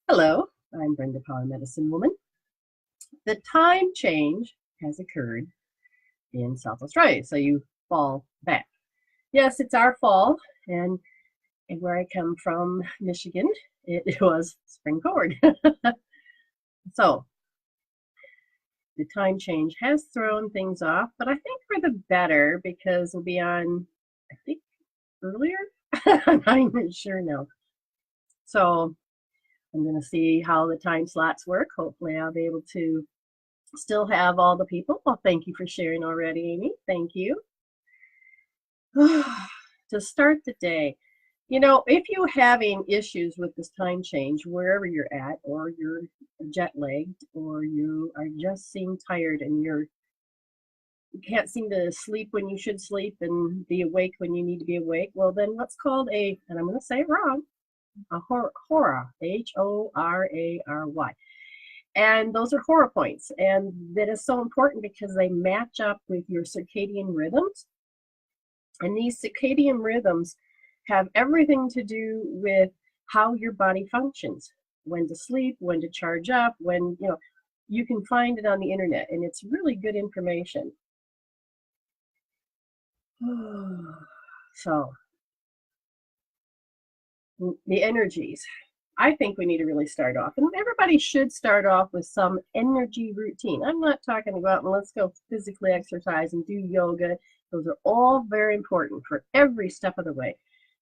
Hello, I'm Brenda Power, Medicine Woman. The time change has occurred in South Australia, so you fall back. Yes, it's our fall, and where I come from, Michigan, it was spring forward. So the time change has thrown things off, but I think for the better because we'll be on, I think, earlier. I'm not even sure now. So I'm going to see how the time slots work. Hopefully, I'll be able to still have all the people. Well, thank you for sharing already, Amy. Thank you. To start the day, if you're having issues with this time change, wherever you're at, or you're jet lagged, or you are just seem tired and you can't seem to sleep when you should sleep and be awake when you need to be awake, well, then what's called and I'm going to say it wrong, a HORA, HORARY. And those are HORA points. And that is so important because they match up with your circadian rhythms. And these circadian rhythms have everything to do with how your body functions, when to sleep, when to charge up, when, you can find it on the internet and it's really good information. So, the energies. I think we need to really start off, and everybody should start off with some energy routine. I'm not talking about let's go physically exercise and do yoga. Those are all very important for every step of the way.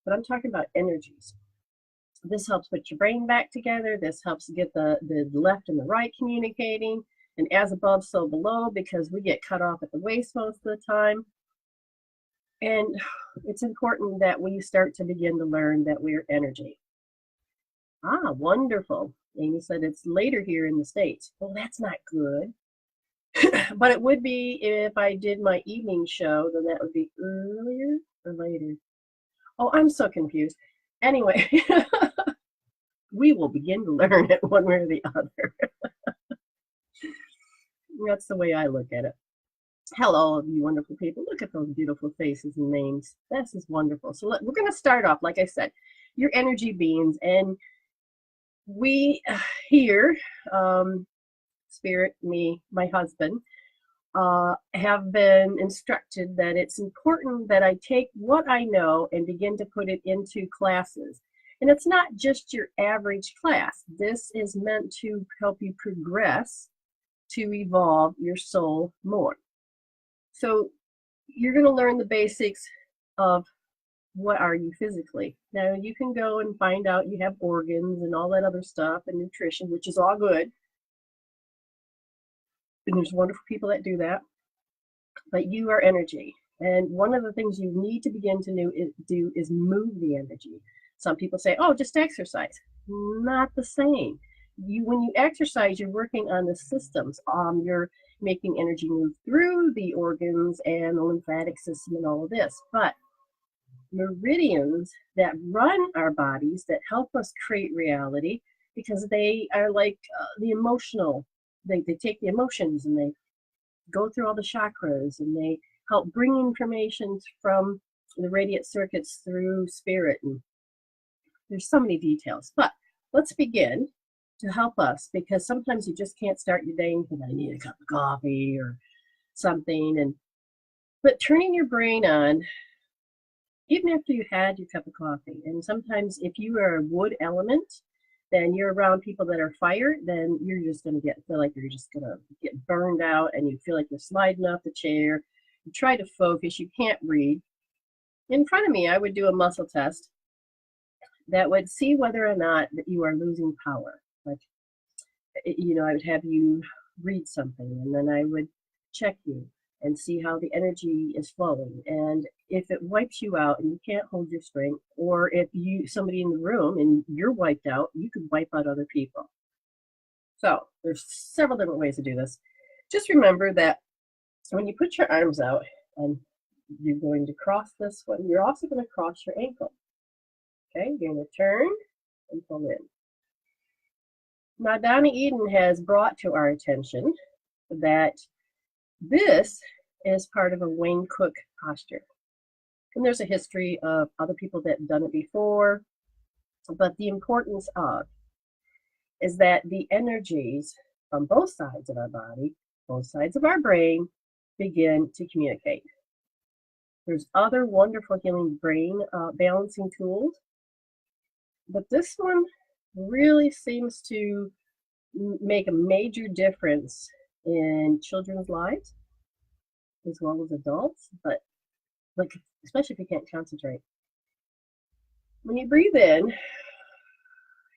But I'm talking about energies. This helps put your brain back together. This helps get the left and the right communicating, and as above, so below, because we get cut off at the waist most of the time. And it's important that we start to begin to learn that we're energy. Ah, wonderful. Amy said it's later here in the States. Well, that's not good. But it would be if I did my evening show, then that would be earlier or later. Oh, I'm so confused. Anyway, we will begin to learn it one way or the other. That's the way I look at it. Hello, you wonderful people. Look at those beautiful faces and names. This is wonderful. So we're going to start off, like I said, your energy beings. And we here, Spirit, me, my husband, have been instructed that it's important that I take what I know and begin to put it into classes. And it's not just your average class. This is meant to help you progress, to evolve your soul more. So you're going to learn the basics of what are you physically. Now you can go and find out you have organs and all that other stuff and nutrition, which is all good. And there's wonderful people that do that. But you are energy. And one of the things you need to begin to do is move the energy. Some people say, oh, just exercise. Not the same. When you exercise, you're working on the systems. You're making energy move through the organs and the lymphatic system and all of this. But meridians that run our bodies, that help us create reality, because they are like the emotional, they take the emotions and they go through all the chakras and they help bring information from the radiant circuits through spirit. And there's so many details, but let's begin to help us, because sometimes you just can't start your day and think, I need a cup of coffee or something. But turning your brain on, even after you had your cup of coffee, and sometimes if you are a wood element, then you're around people that are fire, then you're just going to feel like you're just going to get burned out and you feel like you're sliding off the chair. You try to focus, you can't breathe. In front of me, I would do a muscle test that would see whether or not that you are losing power. Like, I would have you read something and then I would check you and see how the energy is flowing. And if it wipes you out and you can't hold your strength, or if somebody in the room and you're wiped out, you could wipe out other people. So there's several different ways to do this. Just remember that when you put your arms out and you're going to cross this one, you're also going to cross your ankle. Okay, you're going to turn and pull in. Now, Donna Eden has brought to our attention that this is part of a Wayne Cook posture. And there's a history of other people that have done it before. But the importance of is that the energies on both sides of our body, both sides of our brain, begin to communicate. There's other wonderful healing brain balancing tools, but this one really seems to make a major difference in children's lives as well as adults, but like especially if you can't concentrate. When you breathe in,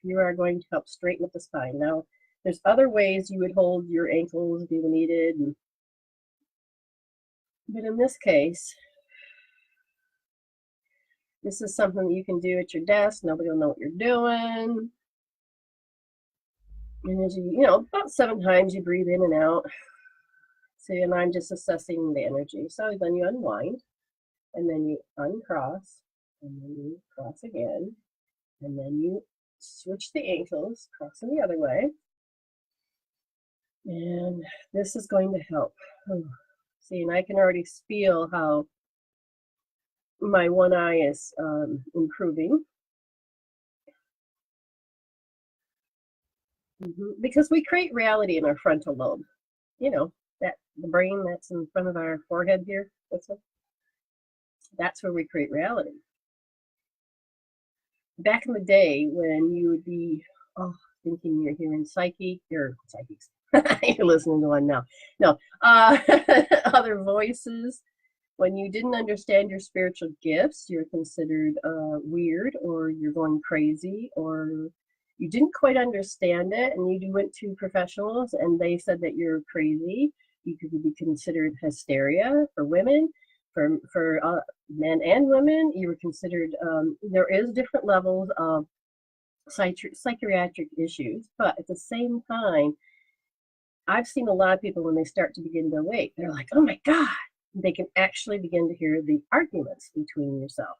you are going to help straighten up the spine. Now, there's other ways you would hold your ankles if you needed, but in this case, this is something that you can do at your desk. Nobody will know what you're doing. And as you know, about 7 times you breathe in and out. So, and I'm just assessing the energy. So then you unwind, and then you uncross, and then you cross again, and then you switch the ankles, crossing the other way. And this is going to help. See, and I can already feel how my one eye is improving. Because we create reality in our frontal lobe. You know, that the brain that's in front of our forehead here. That's where we create reality. Back in the day when you would be thinking you're hearing psychics. You're listening to one now. No, other voices. When you didn't understand your spiritual gifts, you're considered weird, or you're going crazy, or you didn't quite understand it, and you went to professionals and they said that you're crazy. You could be considered hysteria for women, for men and women. You were considered, there is different levels of psychiatric issues, but at the same time, I've seen a lot of people when they start to begin to awake, they're like, oh my God, they can actually begin to hear the arguments between yourself,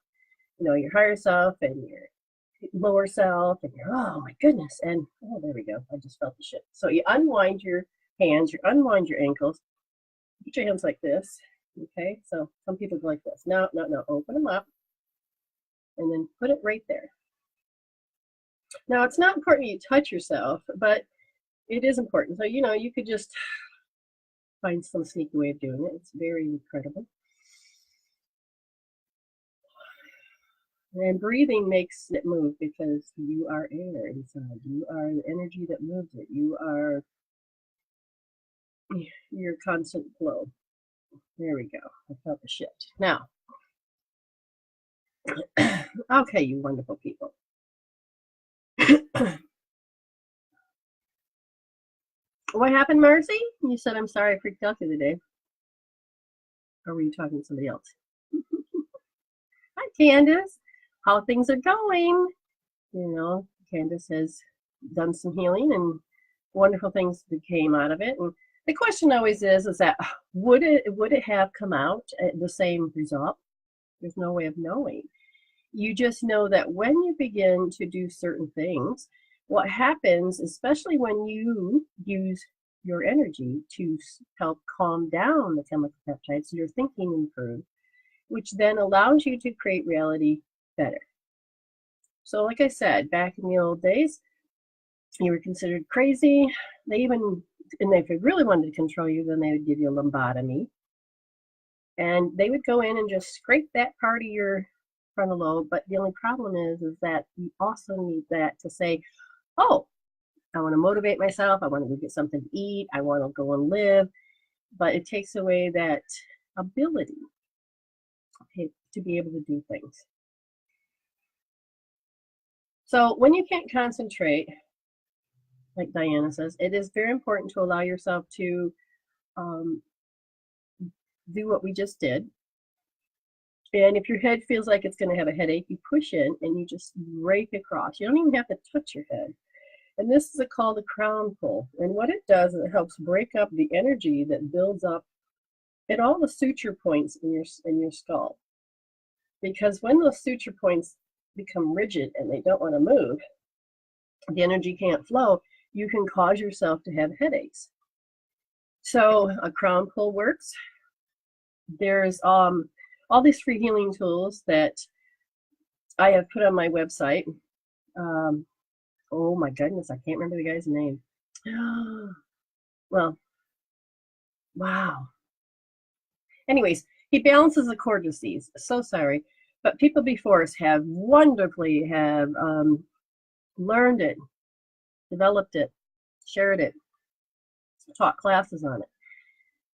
your higher self and your lower self, and you're, oh my goodness, and oh, there we go, I just felt the shit. So you unwind your hands, you unwind your ankles, put your hands like this, okay? So some people go like this. No, open them up, and then put it right there. Now, it's not important you touch yourself, but it is important. So, you could just find some sneaky way of doing it. It's very incredible. And breathing makes it move because you are air inside. You are the energy that moves it. You are your constant flow. There we go. I felt the shift. Now, okay, you wonderful people. What happened, Marcy? You said, I'm sorry I freaked out the other day. Or were you talking to somebody else? Hi, Candace. How things are going? Candace has done some healing and wonderful things that came out of it. And the question always is that would it have come out at the same result? There's no way of knowing. You just know that when you begin to do certain things, what happens, especially when you use your energy to help calm down the chemical peptides, so your thinking improves, which then allows you to create reality better. So like I said, back in the old days, you were considered crazy. And if they really wanted to control you, then they would give you a lobotomy. And they would go in and just scrape that part of your frontal lobe. But the only problem is that you also need that to say, oh, I want to motivate myself. I want to go get something to eat. I want to go and live. But it takes away that ability, okay, to be able to do things. So when you can't concentrate, like Diana says, it is very important to allow yourself to do what we just did. And if your head feels like it's going to have a headache, you push in and you just rake across. You don't even have to touch your head. And this is called a crown pull. And what it does is it helps break up the energy that builds up at all the suture points in your skull. Because when those suture points become rigid and they don't want to move, the energy can't flow, you can cause yourself to have headaches. So a crown pull works. There's all these free healing tools that I have put on my website. Oh my goodness, I can't remember the guy's name. Well, wow. Anyways, he balances the cord disease. So sorry, but people before us have wonderfully have learned it, developed it, shared it, taught classes on it.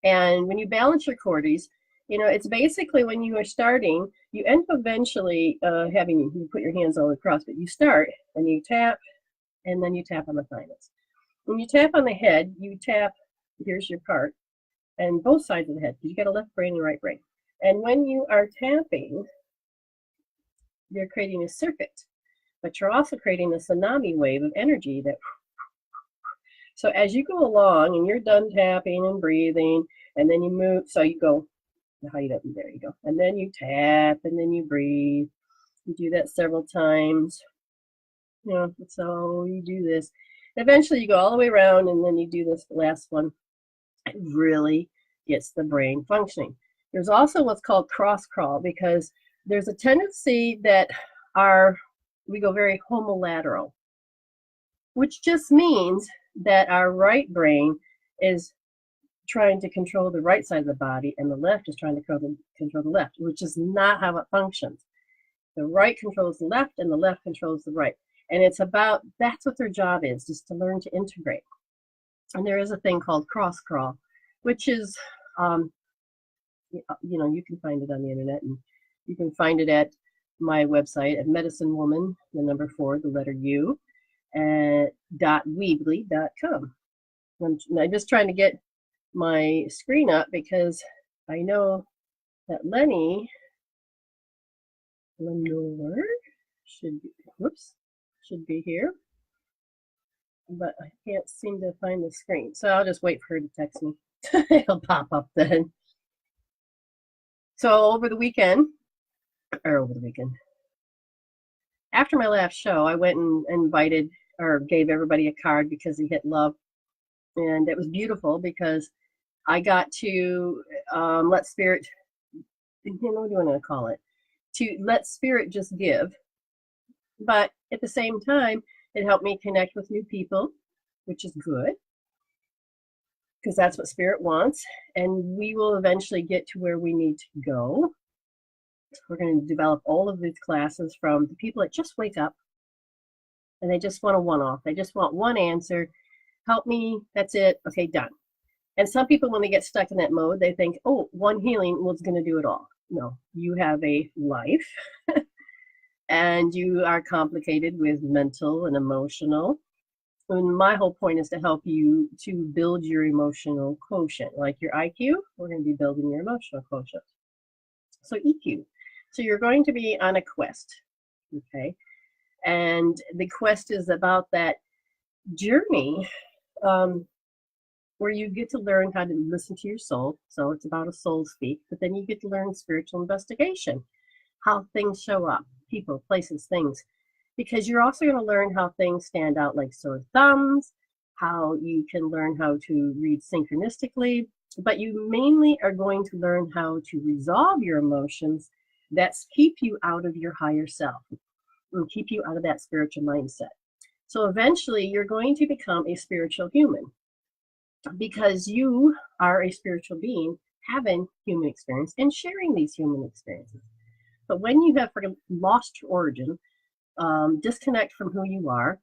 And when you balance your cordies, you know, it's basically when you are starting, you end up eventually having, you put your hands all across, but you start and you tap, and then you tap on the thymus. When you tap on the head, you tap, here's your part, and both sides of the head, because you got a left brain and a right brain. And when you are tapping, you're creating a circuit, but you're also creating a tsunami wave of energy that. So as you go along and you're done tapping and breathing, and then you move, so you go, there you go. And then you tap and then you breathe. You do that several times. You know, so you do this. Eventually you go all the way around and then you do this last one. It really gets the brain functioning. There's also what's called cross crawl, because there's a tendency that we go very homolateral, which just means that our right brain is trying to control the right side of the body and the left is trying to control the left, which is not how it functions. The right controls the left and the left controls the right. And it's about, that's what their job is, just to learn to integrate. And there is a thing called cross crawl, which is, you know, you can find it on the internet, and you can find it at my website at medicinewoman, the number 4, the letter U, .weebly.com. I'm just trying to get my screen up because I know that Lenore should be here, but I can't seem to find the screen. So I'll just wait for her to text me. It'll pop up then. So over the weekend, after my last show, I went and invited or gave everybody a card because he hit love. And it was beautiful because I got to let spirit, what do you want to call it? To let spirit just give. But at the same time, it helped me connect with new people, which is good, because that's what spirit wants. And we will eventually get to where we need to go. We're going to develop all of these classes from the people that just wake up and they just want a one-off. They just want one answer. Help me. That's it. Okay, done. And some people, when they get stuck in that mode, they think, oh, one healing was going to do it all. No, you have a life and you are complicated with mental and emotional. And my whole point is to help you to build your emotional quotient. Like your IQ, we're going to be building your emotional quotient. So EQ. So you're going to be on a quest, okay? And the quest is about that journey where you get to learn how to listen to your soul. So it's about a soul speak, but then you get to learn spiritual investigation, how things show up, people, places, things, because you're also going to learn how things stand out like sore thumbs, how you can learn how to read synchronistically, but you mainly are going to learn how to resolve your emotions that keep you out of your higher self and keep you out of that spiritual mindset. So eventually you're going to become a spiritual human because you are a spiritual being having human experience and sharing these human experiences. But when you have lost your origin, disconnect from who you are,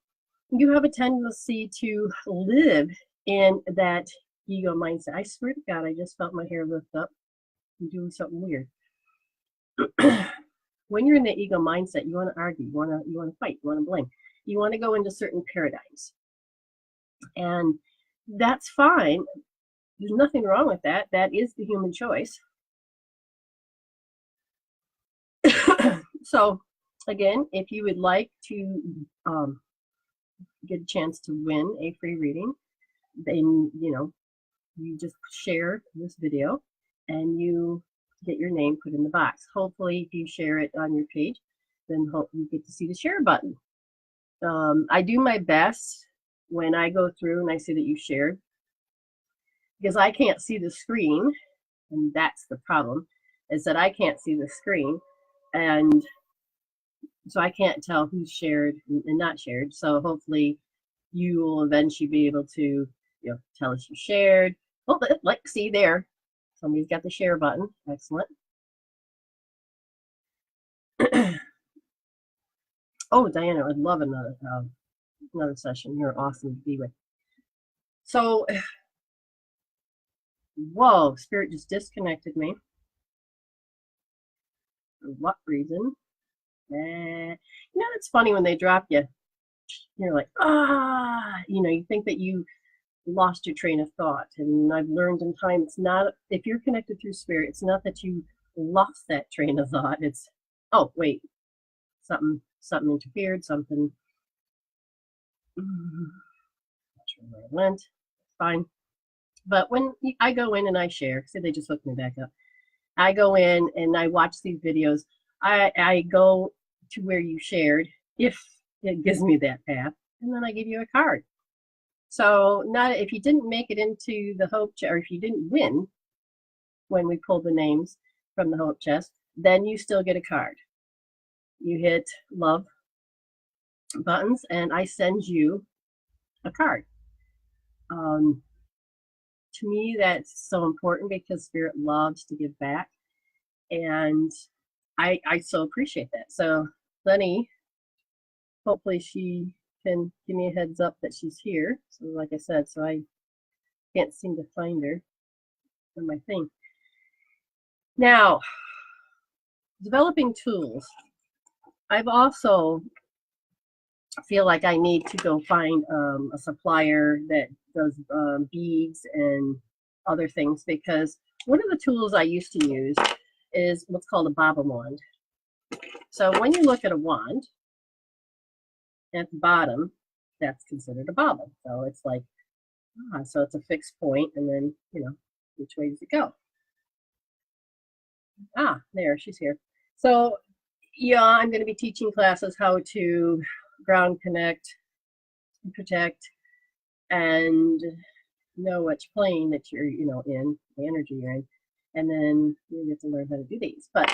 you have a tendency to live in that ego mindset. I swear to God, I just felt my hair lift up. I'm doing something weird. When you're in the ego mindset, you want to argue, you want to fight, you want to blame, you want to go into certain paradigms, and that's fine. There's nothing wrong with that. That is the human choice. So, again, if you would like to get a chance to win a free reading, then you just share this video and you get your name put in the box. Hopefully, if you share it on your page, then you get to see the share button. I do my best when I go through and I see that you shared, because I can't see the screen, and that's the problem, is that I can't see the screen. And So I can't tell who's shared and not shared. So hopefully you will eventually be able to, tell us you shared. Oh, like, see there, somebody's got the share button. Excellent. Oh, Diana, I'd love another session. You're awesome to be with. So, whoa, Spirit just disconnected me. For what reason? It's funny when they drop you. You're like, you think that you lost your train of thought. And I've learned in time, it's not, if you're connected through Spirit, it's not that you lost that train of thought. It's, oh, wait, something interfered, something. Not sure where it went. Fine. But when I go in and I share, see, they just hooked me back up. I go in and I watch these videos. I go to where you shared, if it gives me that path, and then I give you a card. So not if you didn't make it into the hope chest, or if you didn't win when we pulled the names from the hope chest, then you still get a card. You hit love buttons and I send you a card. To me, that's so important because Spirit loves to give back, and I so appreciate that. So Lenny, hopefully she can give me a heads up that she's here. So like I said, so I can't seem to find her on my thing. Now, developing tools. I've also feel like I need to go find a supplier that does beads and other things, because one of the tools I used to use is what's called a baba wand. So when you look at a wand, at the bottom, that's considered a baba. So it's like, so it's a fixed point, and then, which way does it go? There, she's here. So, yeah, I'm going to be teaching classes how to ground connect, protect, and know which plane that you're, in, the energy you're in. And then you get to learn how to do these. But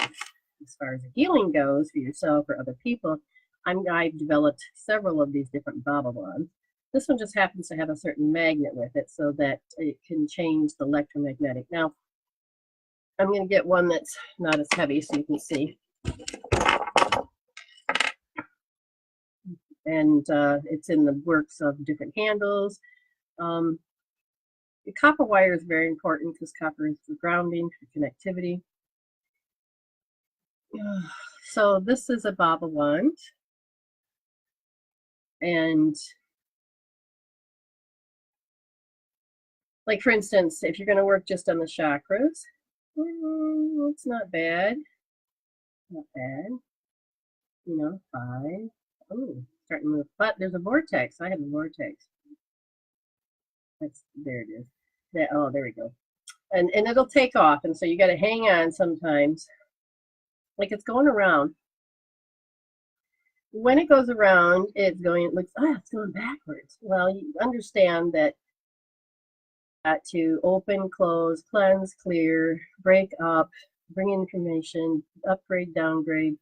as far as the healing goes for yourself or other people, I've developed several of these different baba wands. This one just happens to have a certain magnet with it so that it can change the electromagnetic. Now, I'm going to get one that's not as heavy so you can see. And it's in the works of different handles. The copper wire is very important because copper is for grounding, for connectivity. So this is a baba wand. And like, for instance, if you're going to work just on the chakras, it's not bad. Not bad. 5. Oh, starting to move. But there's a vortex. I have a vortex. There it is. There we go. And it'll take off. And so you got to hang on sometimes. Like, it's going around. When it goes around, it's going backwards. Well, you understand that to open, close, cleanse, clear, break up, bring information, upgrade, downgrade.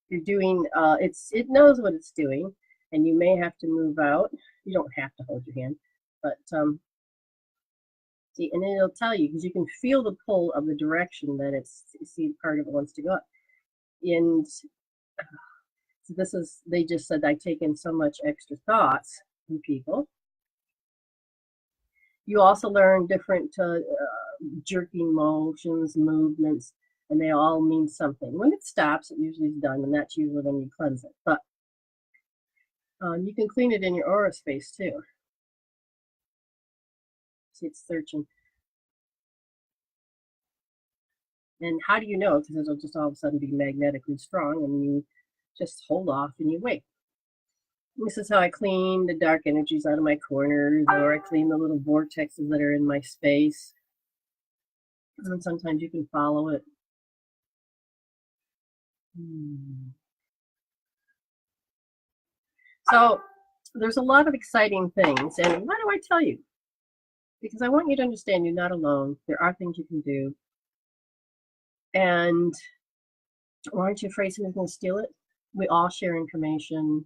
You're doing, it knows what it's doing, and you may have to move out. You don't have to hold your hand, but see, and it'll tell you, because you can feel the pull of the direction that part of it wants to go up. And so they just said, I take in so much extra thoughts from people. You also learn different jerking motions, movements, and they all mean something. When it stops, it usually is done, and that's usually when you cleanse it. But you can clean it in your aura space too. See, it's searching. And how do you know? Because it'll just all of a sudden be magnetically strong, and you just hold off and you wait. This is how I clean the dark energies out of my corners, or I clean the little vortexes that are in my space. And sometimes you can follow it. So there's a lot of exciting things. And why do I tell you? Because I want you to understand you're not alone. There are things you can do. And aren't you afraid someone's going to steal it? We all share information.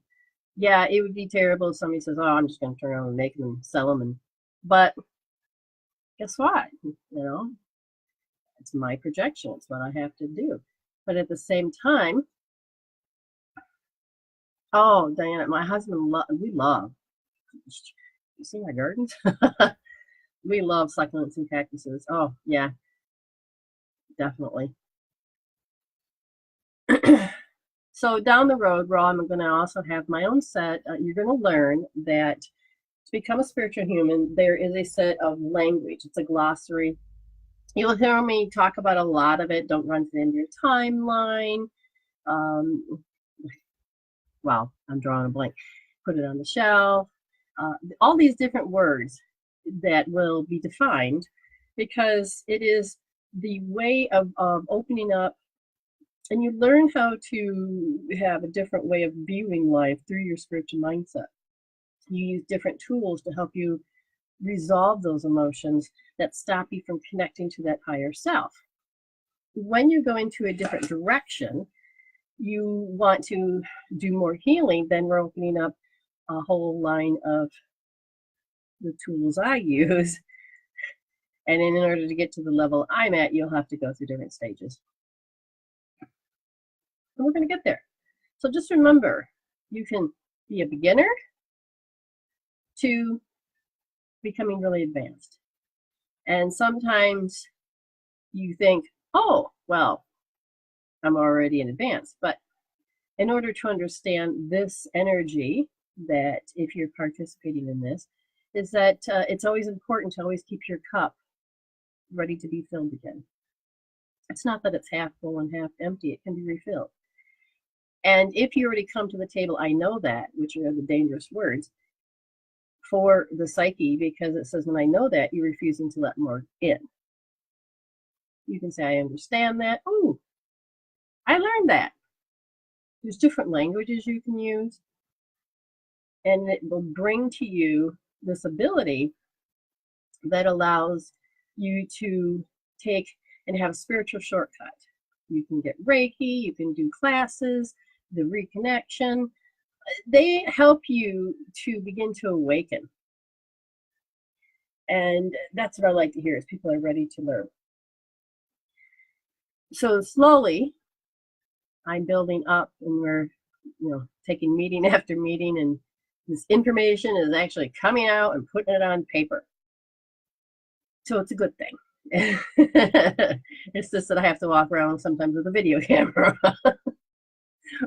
Yeah, it would be terrible if somebody says, "Oh, I'm just going to turn around and make them and sell them." But guess what? It's my projection. It's what I have to do. But at the same time, oh, Diana, my husband, we love. You see my gardens? We love succulents and cactuses. Oh, yeah, definitely. So down the road, Raw, I'm going to also have my own set. You're going to learn that to become a spiritual human, there is a set of language. It's a glossary. You'll hear me talk about a lot of it. Don't run to the end of your timeline. Wow, I'm drawing a blank. Put it on the shelf. All these different words that will be defined, because it is the way of opening up, and you learn how to have a different way of viewing life through your spiritual mindset. You use different tools to help you resolve those emotions that stop you from connecting to that higher self. When you go into a different direction, you want to do more healing, then we're opening up a whole line of the tools I use. And in order to get to the level I'm at, you'll have to go through different stages. And we're going to get there. So just remember, you can be a beginner to becoming really advanced. And sometimes you think, oh, well, I'm already in advance. But in order to understand this energy, that if you're participating in this, is that it's always important to always keep your cup ready to be filled again. It's not that it's half full and half empty. It can be refilled. And if you already come to the table, I know that, which are the dangerous words for the psyche, because it says, when I know that, you're refusing to let more in. You can say, I understand that. Oh, I learned that. There's different languages you can use, and it will bring to you this ability that allows you to take and have a spiritual shortcut. You can get Reiki, you can do classes, the reconnection. They help you to begin to awaken. And that's what I like to hear, is people are ready to learn. So slowly, I'm building up, and we're taking meeting after meeting, and this information is actually coming out and putting it on paper. So it's a good thing. It's just that I have to walk around sometimes with a video camera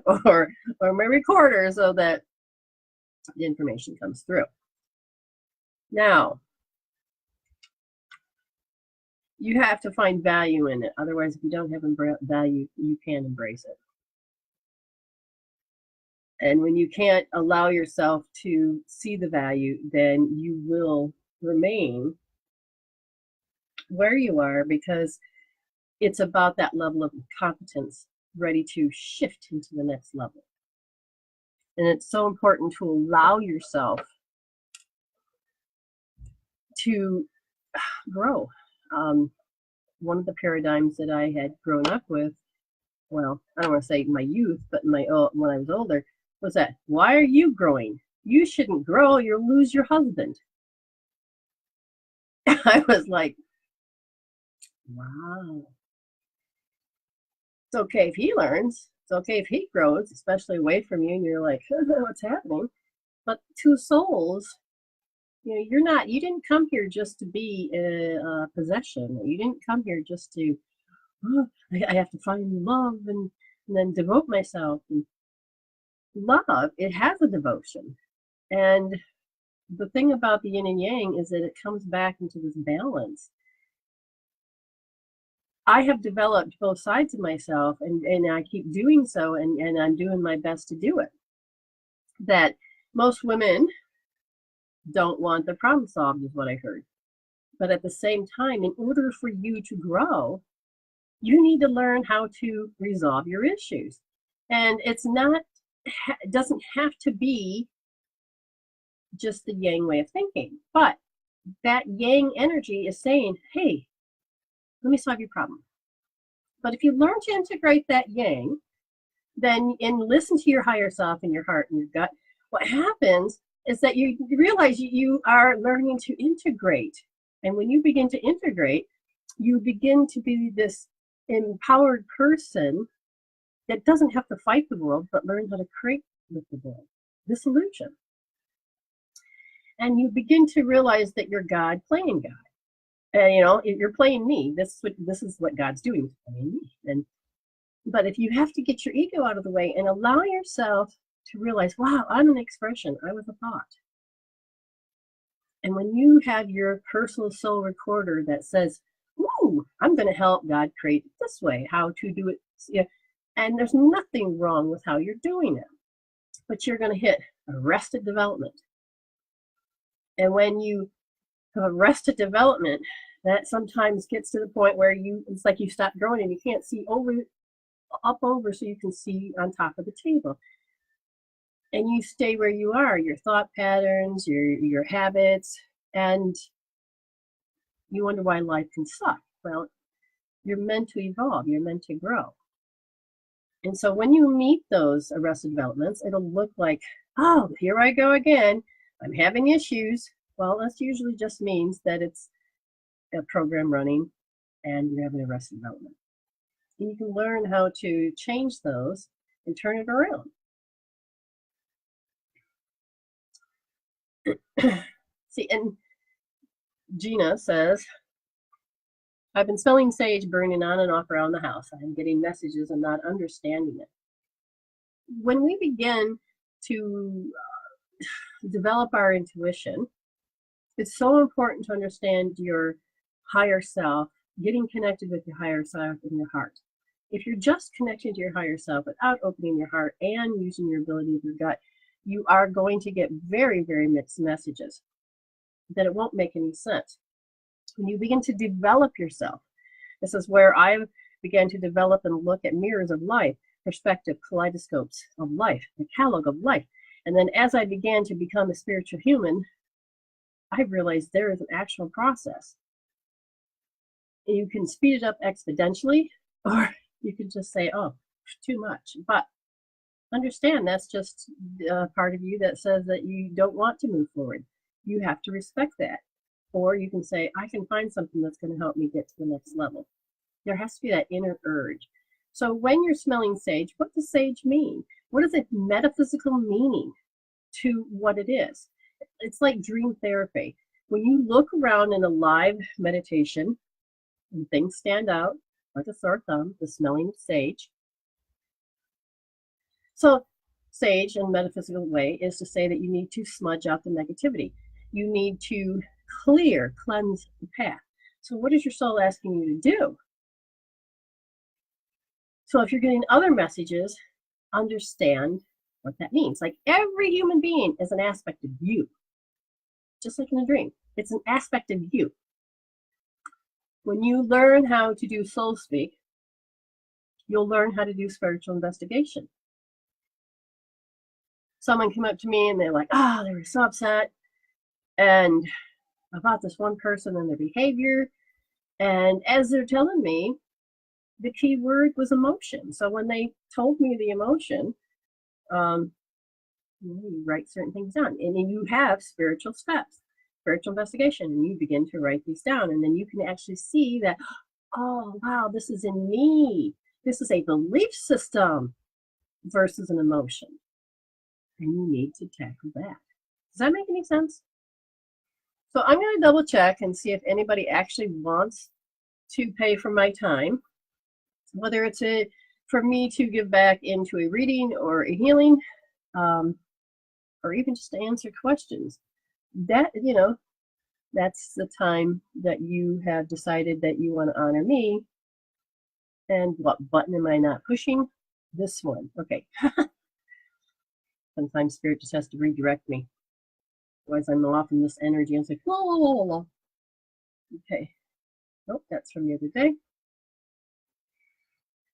or my recorder, so that the information comes through. Now, you have to find value in it. Otherwise, if you don't have value, you can't embrace it. And when you can't allow yourself to see the value, then you will remain where you are, because it's about that level of competence ready to shift into the next level. And it's so important to allow yourself to grow. One of the paradigms that I had grown up with, well, I don't want to say my youth, but when I was older, was that, why are you growing? You shouldn't grow, you'll lose your husband. I was like, wow. It's okay if he learns. It's okay if he grows, especially away from you, and you're like, what's happening? But two souls, you didn't come here just to be a possession. You didn't come here just to, I have to find love and then devote myself. And love, it has a devotion. And the thing about the yin and yang is that it comes back into this balance. I have developed both sides of myself, and I keep doing so, and I'm doing my best to do it. That most women don't want their problem solved, is what I heard. But at the same time, in order for you to grow, you need to learn how to resolve your issues. And it doesn't have to be just the yang way of thinking. But that yang energy is saying, hey, let me solve your problem. But if you learn to integrate that yang, then and listen to your higher self and your heart and your gut, what happens is that you realize you are learning to integrate. And when you begin to integrate, you begin to be this empowered person that doesn't have to fight the world, but learn how to create with the world, the solution. And you begin to realize that you're God playing God. And you're playing me. This is what God's doing, playing me. But if you have to get your ego out of the way and allow yourself to realize, wow, I'm an expression, I was a thought. And when you have your personal soul recorder that says, ooh, I'm going to help God create it this way, how to do it. And there's nothing wrong with how you're doing it, but you're going to hit arrested development. And when you have arrested development, that sometimes gets to the point where it's like you stop growing and you can't see up over so you can see on top of the table. And you stay where you are, your thought patterns, your habits, and you wonder why life can suck. Well, you're meant to evolve, you're meant to grow. And so when you meet those arrested developments, it'll look like, oh, here I go again. I'm having issues. Well, that usually just means that it's a program running and you're having arrested development. And you can learn how to change those and turn it around. See, and Gina says, I've been smelling sage burning on and off around the house. I'm getting messages and not understanding it. When we begin to develop our intuition, it's so important to understand your higher self, getting connected with your higher self in your heart. If you're just connecting to your higher self without opening your heart and using your ability of your gut, you are going to get very, very mixed messages that it won't make any sense. When you begin to develop yourself, this is where I began to develop and look at mirrors of life, perspective, kaleidoscopes of life, the catalog of life. And then as I began to become a spiritual human, I realized there is an actual process. You can speed it up exponentially, or you can just say, oh, too much. But understand that's just a part of you that says that you don't want to move forward. You have to respect that. Or you can say, I can find something that's going to help me get to the next level. There has to be that inner urge. So when you're smelling sage, what does sage mean? What is the metaphysical meaning to what it is? It's like dream therapy. When you look around in a live meditation and things stand out, like a sore thumb, the smelling of sage. So sage in a metaphysical way is to say that you need to smudge out the negativity. You need to cleanse the path. So what is your soul asking you to do? So if you're getting other messages, understand what that means. Like every human being is an aspect of you. Just like in a dream, it's an aspect of you. When you learn how to do soul speak, you'll learn how to do spiritual investigation. Someone came up to me and they're like, they were so upset and about this one person and their behavior. And as they're telling me, the key word was emotion. So when they told me the emotion, you write certain things down. And then you have spiritual steps, spiritual investigation, and you begin to write these down. And then you can actually see that, oh, wow, this is in me. This is a belief system versus an emotion. And you need to tackle that. Does that make any sense? So I'm going to double check and see if anybody actually wants to pay for my time, whether it's for me to give back into a reading or a healing, or even just to answer questions. That, that's the time that you have decided that you want to honor me. And what button am I not pushing? This one. Okay. Sometimes Spirit just has to redirect me. Otherwise, I'm off in this energy. And it's like, la, la, la, la. Okay. Nope, that's from the other day.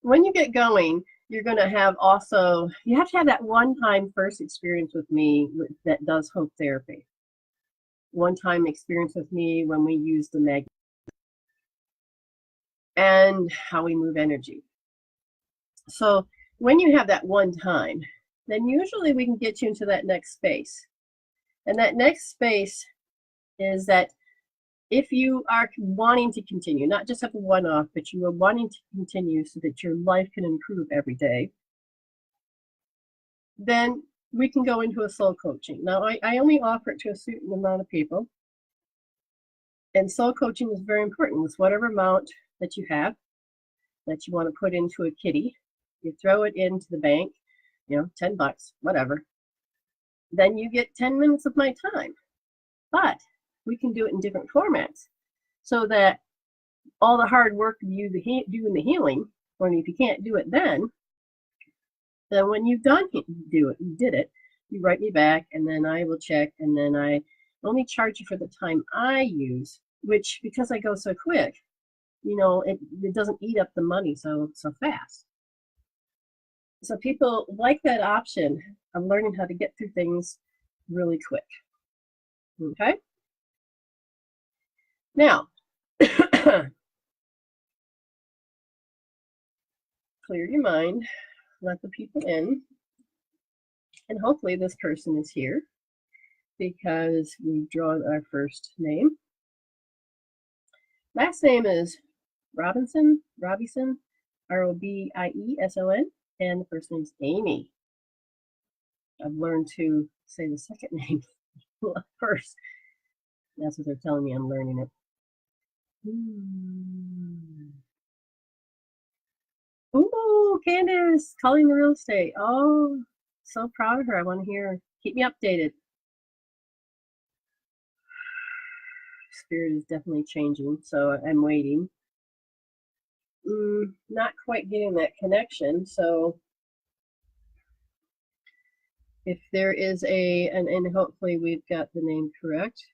When you get going, you're going to have you have to have that one-time first experience with me that does hope therapy. One-time experience with me when we use the magnet and how we move energy. So when you have that one time, then usually we can get you into that next space. And that next space is that if you are wanting to continue, not just have a one-off, but you are wanting to continue so that your life can improve every day, then we can go into a soul coaching. Now, I only offer it to a certain amount of people. And soul coaching is very important. It's whatever amount that you have that you want to put into a kitty. You throw it into the bank, $10, whatever. Then you get 10 minutes of my time. But we can do it in different formats so that all the hard work you do in the healing, or if you can't do it then when you've did it, you write me back, and then I will check, and then I only charge you for the time I use, which, because I go so quick, it doesn't eat up the money so fast. So people like that option of learning how to get through things really quick. Okay? Now, clear your mind, let the people in, and hopefully this person is here because we've drawn our first name. Last name is Robinson, Robison, Robieson, and the first name's Amy. I've learned to say the second name first. That's what they're telling me. I'm learning it. Ooh, Candace, calling the real estate. Oh, so proud of her. I want to hear her. Keep me updated. Spirit is definitely changing, so I'm waiting. Not quite getting that connection, so if there is and hopefully we've got the name correct.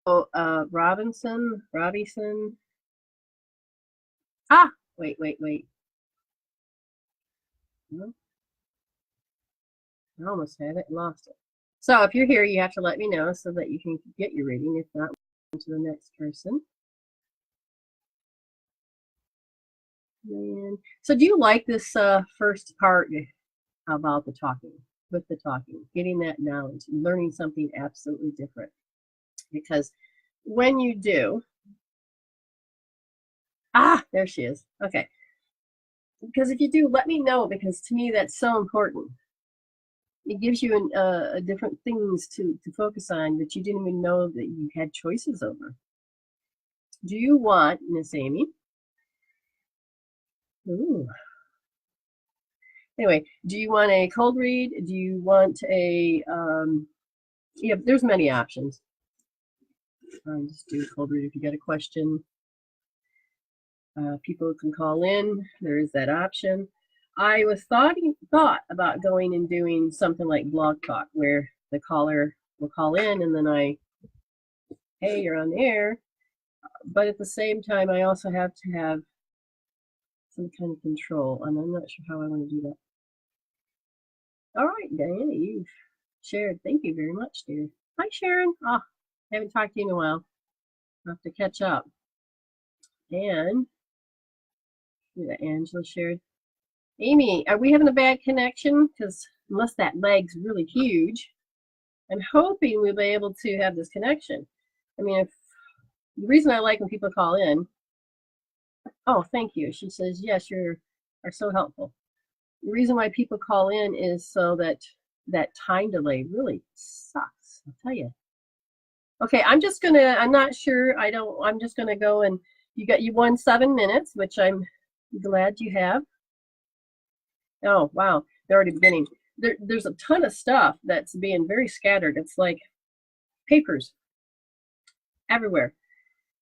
Oh, Robinson. Wait. No. I almost had it, lost it. So if you're here, you have to let me know so that you can get your reading. If not, we'll to the next person. So do you like this first part about the talking, getting that knowledge, learning something absolutely different? Because when you do, there she is. Okay. Because if you do, let me know, because to me that's so important. It gives you different things to focus on that you didn't even know that you had choices over. Do you want, Miss Amy? Ooh. Anyway, do you want a cold read? Do you want a, there's many options. Just do a cold read if you got a question. People can call in. There is that option. I was thought about going and doing something like Blog Talk, where the caller will call in and then hey, you're on the air. But at the same time, I also have to have some kind of control, and I'm not sure how I want to do that. All right, Diana, you've shared. Thank you very much, dear. Hi, Sharon. I haven't talked to you in a while. I'll have to catch up. And Angela shared. Amy, are we having a bad connection? Because unless that leg's really huge, I'm hoping we'll be able to have this connection. I mean, the reason I like when people call in. Oh, thank you. She says, yes, you are so helpful. The reason why people call in is so that time delay really sucks, I'll tell you. Okay, I'm not sure. I'm just gonna go, and you won 7 minutes, which I'm glad you have. Oh, wow, they're already beginning. There's a ton of stuff that's being very scattered. It's like papers everywhere.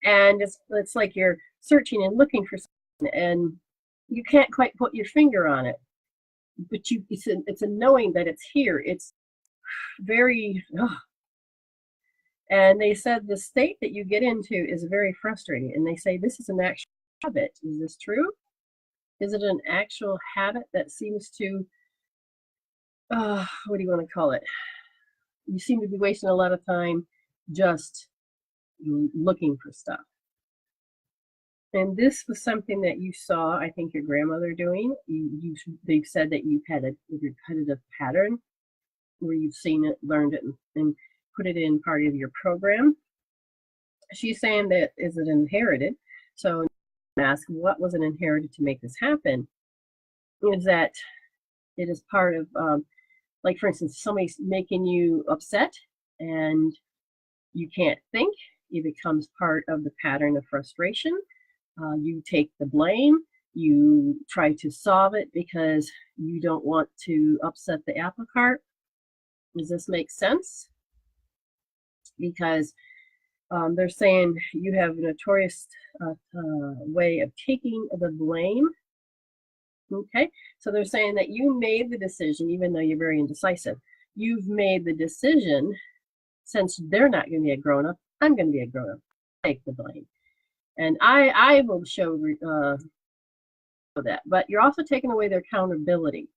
And it's like you're searching and looking for something, and you can't quite put your finger on it. But it's a knowing that it's here. It's very, and they said the state that you get into is very frustrating. And they say this is an actual habit. Is this true? Is it an actual habit that seems to, what do you want to call it? You seem to be wasting a lot of time just looking for stuff. And this was something that you saw, I think, your grandmother doing. They've said that you've had a repetitive pattern where you've seen it, learned it, and put it in part of your program. She's saying that is it inherited? So ask what was it inherited to make this happen? Is that it is part of, like for instance, somebody's making you upset and you can't think. It becomes part of the pattern of frustration. You take the blame. You try to solve it because you don't want to upset the apple cart. Does this make sense? Because they're saying you have a notorious way of taking the blame. Okay, so they're saying that you made the decision, even though you're very indecisive. You've made the decision, since they're not going to be a grown-up, I'm going to be a grown-up. Take the blame. And I will show that. But you're also taking away their accountability.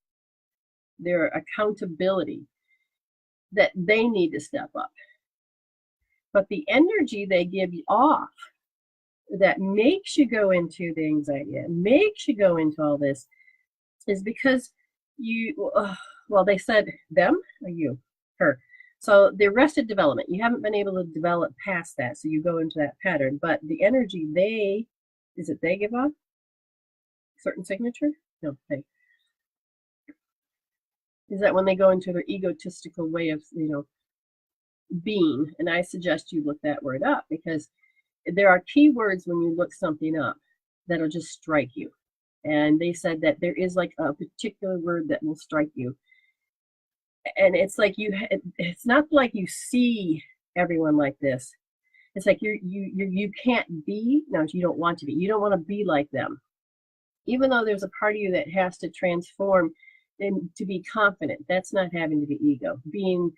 Their accountability that they need to step up. But the energy they give you off that makes you go into the anxiety, makes you go into all this, is because you, well, they said them or you, her. So the arrested development, you haven't been able to develop past that. So you go into that pattern. But the energy they give off? Certain signature? No, they. Is that when they go into their egotistical way of, being? And I suggest you look that word up, because there are keywords when you look something up that'll just strike you. And they said that there is like a particular word that will strike you. And it's like it's not like you see everyone like this. It's like you can't be, no, you don't want to be. You don't want to be like them. Even though there's a part of you that has to transform and to be confident. That's not having to be ego. Being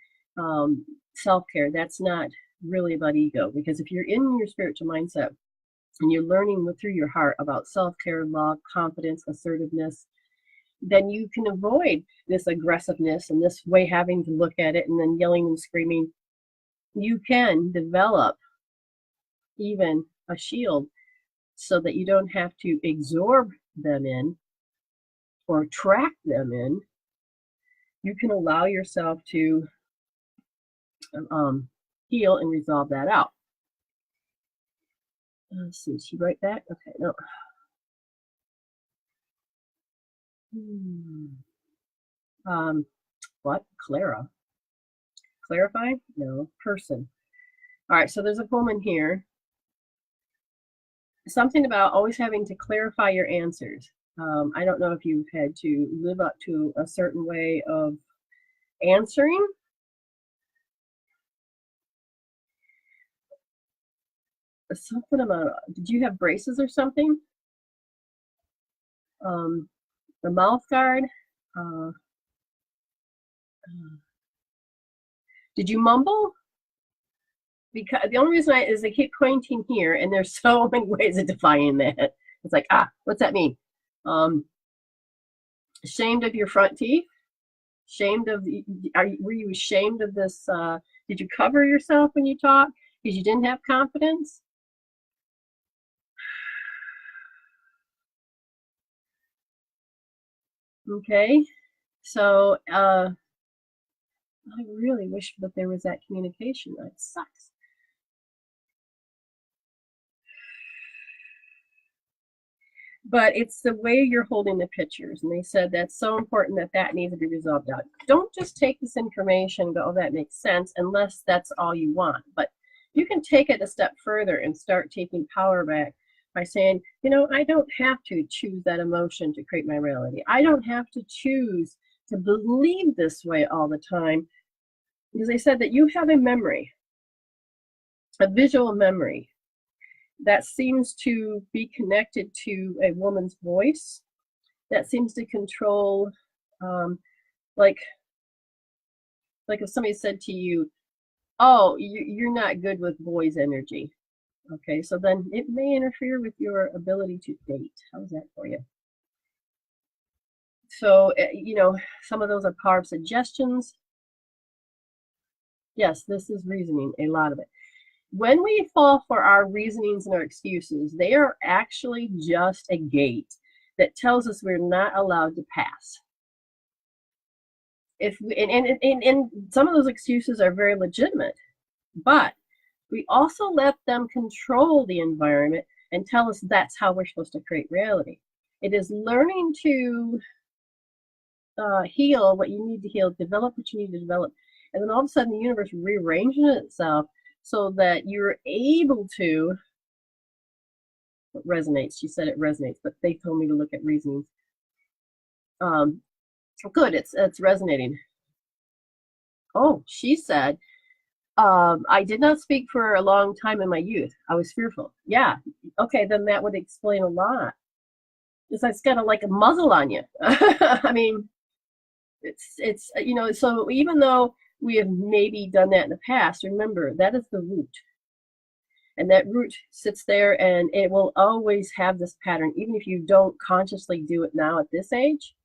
self-care, that's not really about ego. Because if you're in your spiritual mindset and you're learning through your heart about self-care, love, confidence, assertiveness, then you can avoid this aggressiveness and this way having to look at it and then yelling and screaming. You can develop even a shield so that you don't have to absorb them in or attract them in. You can allow yourself to heal and resolve that out. Let's see, she right back? Okay, no. What? Clara? Clarify? No. Person. All right, so there's a woman here. Something about always having to clarify your answers. I don't know if you've had to live up to a certain way of answering. Something about, did you have braces or something? The mouth guard. Did you mumble? Because the only reason is they keep pointing here, and there's so many ways of defining that. It's like, what's that mean? Ashamed of your front teeth? Ashamed of were you ashamed of this? Did you cover yourself when you talk because you didn't have confidence? Okay, so I really wish that there was that communication. That sucks. But it's the way you're holding the pictures. And they said that's so important that needs to be resolved out. Don't just take this information and go, oh, that makes sense, unless that's all you want. But you can take it a step further and start taking power back by saying, I don't have to choose that emotion to create my reality. I don't have to choose to believe this way all the time. Because they said that you have a memory, a visual memory, that seems to be connected to a woman's voice, that seems to control, like if somebody said to you, oh, you're not good with boys' energy. Okay, so then it may interfere with your ability to date. How's that for you? So, some of those are power suggestions. Yes, this is reasoning, a lot of it. When we fall for our reasonings and our excuses, they are actually just a gate that tells us we're not allowed to pass. If we, and some of those excuses are very legitimate, but we also let them control the environment and tell us that's how we're supposed to create reality. It is learning to heal what you need to heal, develop what you need to develop, and then all of a sudden the universe rearranging itself so that you're able to. It resonates. She said it resonates, but they told me to look at reasonings. Good, it's resonating. Oh, she said, I did not speak for a long time in my youth. I was fearful. Yeah, okay, then that would explain a lot. It's got like a muzzle on you. I mean, it's so even though we have maybe done that in the past, remember that is the root. And that root sits there and it will always have this pattern, even if you don't consciously do it now at this age.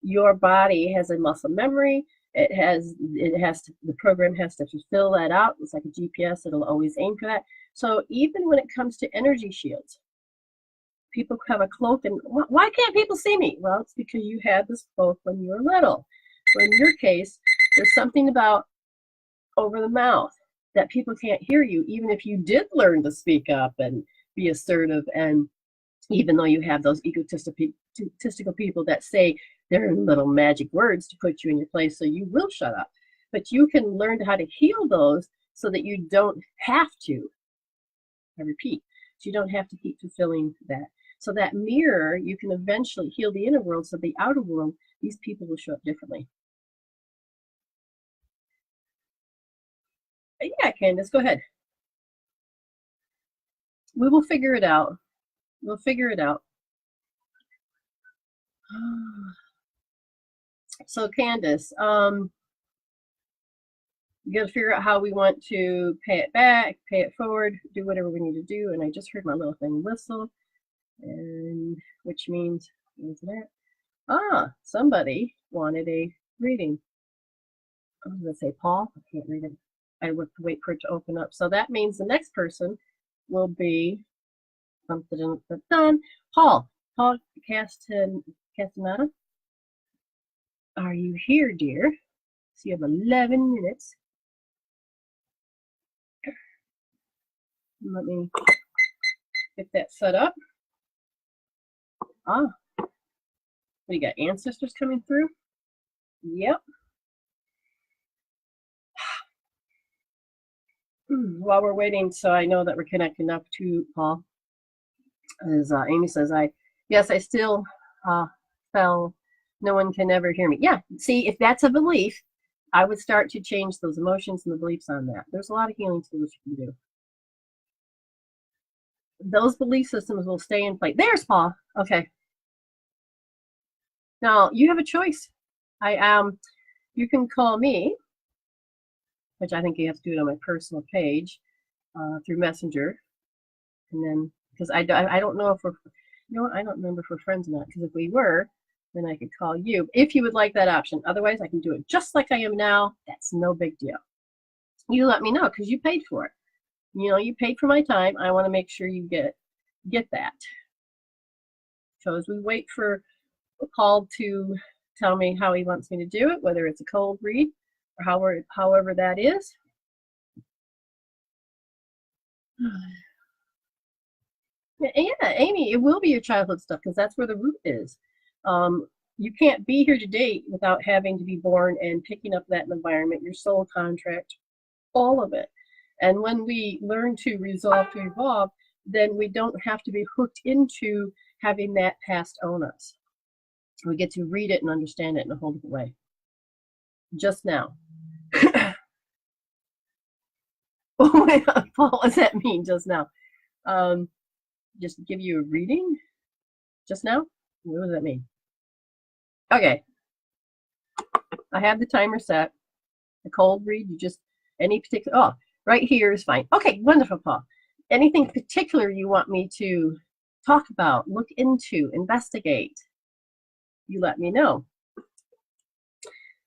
Your body has a muscle memory. The program has to fulfill that out. It's like a GPS. It'll always aim for that. So even when it comes to energy shields, people have a cloak, and why can't people see me? Well, it's because you had this cloak when you were little. So in your case, there's something about over the mouth that people can't hear you, even if you did learn to speak up and be assertive. And even though you have those egotistical people that say their little magic words to put you in your place so you will shut up. But you can learn how to heal those so that you don't have to, I repeat, so you don't have to keep fulfilling that. So that mirror, you can eventually heal the inner world so the outer world, these people will show up differently. Yeah, Candace, go ahead. We will figure it out. We'll figure it out. So Candace, you got to figure out how we want to pay it back, pay it forward, do whatever we need to do. And I just heard my little thing whistle, and which means, what's that? Somebody wanted a reading. I was going to say Paul. I can't read it. I would wait for it to open up. So that means the next person will be something done. Paul Castaneda. Are you here, dear? So you have 11 minutes. Let me get that set up. We got ancestors coming through. Yep. While we're waiting, so I know that we're connecting up to Paul, as Amy says, I still fell. No one can ever hear me. Yeah, see, if that's a belief, I would start to change those emotions and the beliefs on that. There's a lot of healing tools you can do. Those belief systems will stay in place. There's Paul. Okay. Now you have a choice. You can call me, which I think you have to do it on my personal page through Messenger, and then because I don't know if we're, I don't remember if we're friends or not. Because if we were, then I could call you if you would like that option. Otherwise, I can do it just like I am now. That's no big deal. You let me know because you paid for it. You paid for my time. I want to make sure you get that. So as we wait for Paul to tell me how he wants me to do it, whether it's a cold read or however that is. Yeah, Amy, it will be your childhood stuff because that's where the root is. You can't be here today without having to be born and picking up that environment, your soul contract, all of it. And when we learn to resolve to evolve, then we don't have to be hooked into having that past own us. We get to read it and understand it in a whole different way. Just now. Paul, what does that mean, just now? Just give you a reading? Just now? What does that mean? Okay. I have the timer set. The cold read, you just, any particular, right here is fine. Okay, wonderful, Paul. Anything particular you want me to talk about, look into, investigate, you let me know.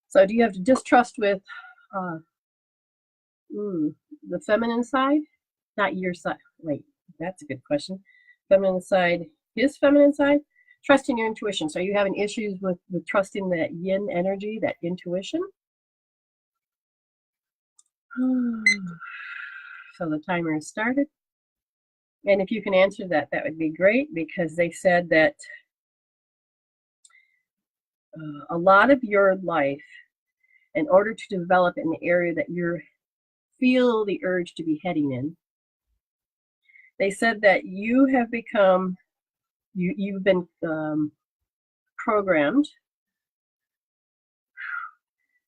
So do you have distrust with the feminine side? Not your side. Wait, that's a good question. Feminine side, his feminine side? Trusting your intuition. So are you having issues with trusting that yin energy, that intuition? So the timer has started. And if you can answer that, that would be great, because they said that a lot of your life, in order to develop in the area that you feel the urge to be heading in, they said that you have become, you've been programmed.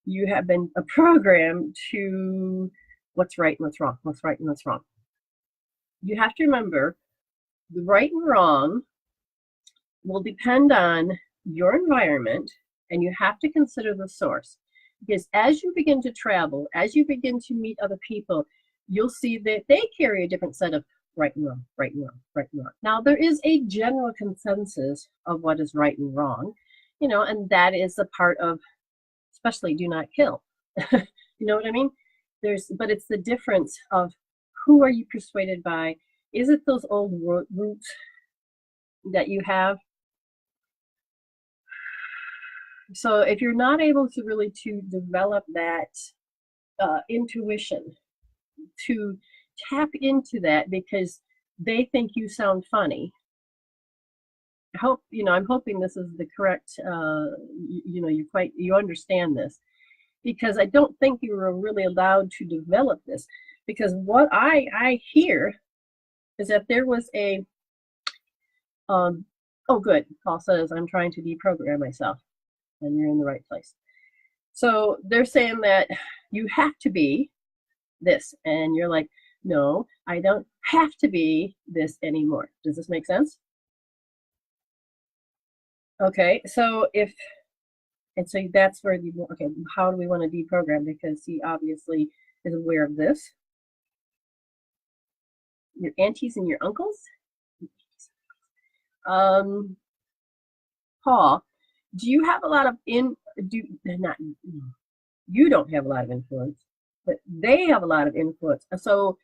You have been programmed to what's right and what's wrong, what's right and what's wrong. You have to remember the right and wrong will depend on your environment, and you have to consider the source. Because as you begin to travel, as you begin to meet other people, you'll see that they carry a different set of right and wrong, right and wrong, right and wrong. Now, there is a general consensus of what is right and wrong, you know, and that is a part of, especially do not kill. You know what I mean? But it's the difference of who are you persuaded by? Is it those old roots that you have? So if you're not able to really to develop that intuition, to tap into that because they think you sound funny. I hope, you know, I'm hoping this is the correct, you know, you understand this, because I don't think you were really allowed to develop this, because what I hear is that there was a, oh good, Paul says, I'm trying to deprogram myself, and you're in the right place. So they're saying that you have to be this, and you're like, no, I don't have to be this anymore. Does this make sense? Okay, so so that's where okay, how do we want to deprogram? Because he obviously is aware of this. Your aunties and your uncles? Paul, do you have a lot of you don't have a lot of influence, but they have a lot of influence. So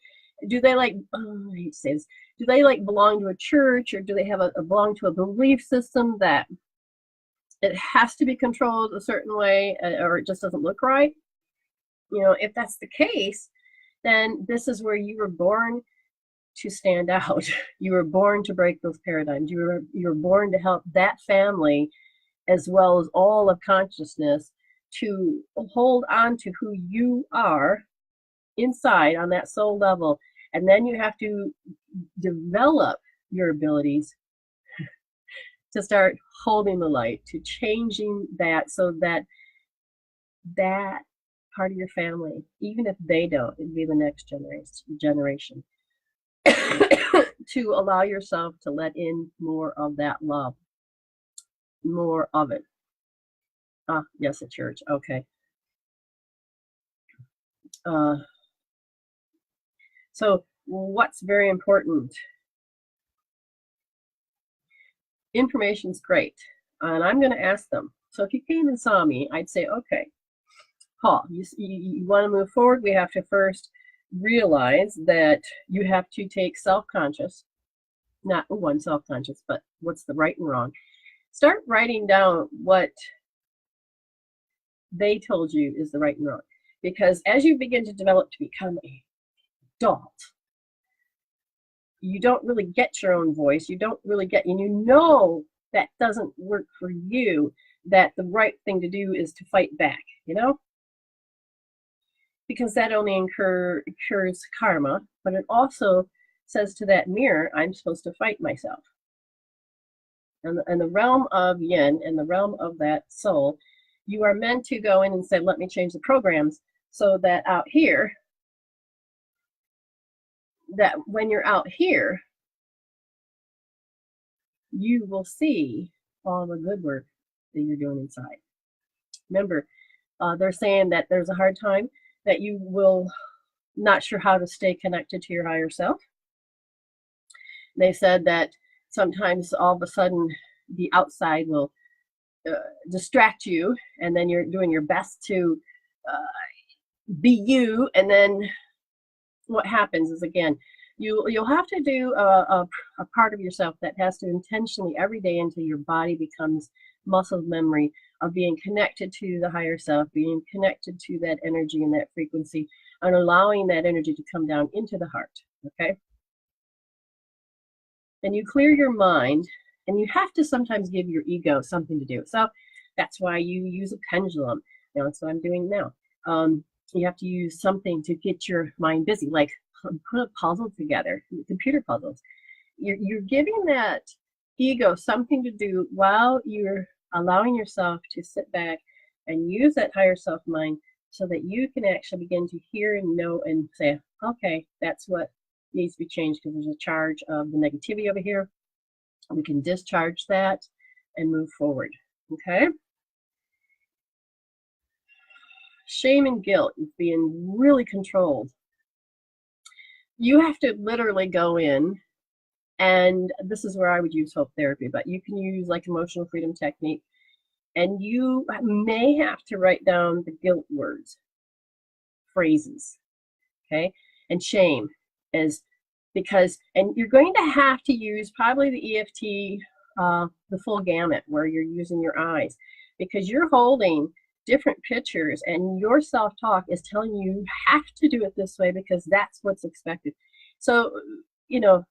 do they like, I hate to say this, do they like belong to a church, or do they have belong to a belief system that it has to be controlled a certain way, or it just doesn't look right? You know, if that's the case, then this is where you were born to stand out. You were born to break those paradigms. You were born to help that family, as well as all of consciousness, to hold on to who you are inside on that soul level. And then you have to develop your abilities to start holding the light, to changing that, so that that part of your family, even if they don't, it'd be the next generation, to allow yourself to let in more of that love, more of it. Ah, yes, a church. Okay. So what's very important? Information's great, and I'm going to ask them. So if you came and saw me, I'd say, okay, Paul, you want to move forward, we have to first realize that you have to take self-conscious, not one self-conscious, but what's the right and wrong. Start writing down what they told you is the right and wrong. Because as you begin to develop to become an adult, you don't really get your own voice. You don't really get, and you know that doesn't work for you, that the right thing to do is to fight back, you know? Because that only incurs karma, but it also says to that mirror, I'm supposed to fight myself. And the realm of yin, and the realm of that soul, you are meant to go in and say, let me change the programs, so that out here, that when you're out here, you will see all the good work that you're doing inside. Remember, they're saying that there's a hard time, that you will not sure how to stay connected to your higher self. They said that sometimes all of a sudden the outside will distract you, and then you're doing your best to be you, and then what happens is, again, You'll have to do a part of yourself that has to intentionally every day until your body becomes muscle memory of being connected to the higher self, being connected to that energy and that frequency, and allowing that energy to come down into the heart. Okay? And you clear your mind, and you have to sometimes give your ego something to do. So that's why you use a pendulum. You know, that's what I'm doing now. You have to use something to get your mind busy, like put a puzzle together, computer puzzles. You're giving that ego something to do while you're allowing yourself to sit back and use that higher self mind so that you can actually begin to hear and know and say, okay, that's what needs to be changed because there's a charge of the negativity over here. We can discharge that and move forward. Okay? Shame and guilt is being really controlled. You have to literally go in, and this is where I would use hope therapy, but you can use like emotional freedom technique, and you may have to write down the guilt words, phrases, okay? And shame is because, and you're going to have to use probably the EFT, the full gamut, where you're using your eyes, because you're holding different pictures and your self-talk is telling you you have to do it this way because that's what's expected. So, you know,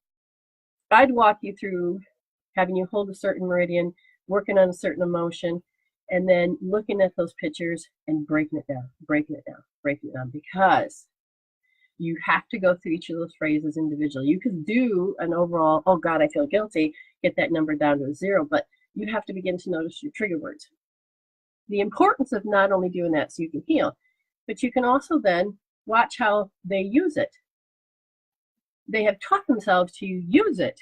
I'd walk you through having you hold a certain meridian, working on a certain emotion, and then looking at those pictures and breaking it down, breaking it down, breaking it down, because you have to go through each of those phrases individually. You could do an overall, oh God, I feel guilty, get that number down to 0, but you have to begin to notice your trigger words. The importance of not only doing that so you can heal, but you can also then watch how they use it. They have taught themselves to use it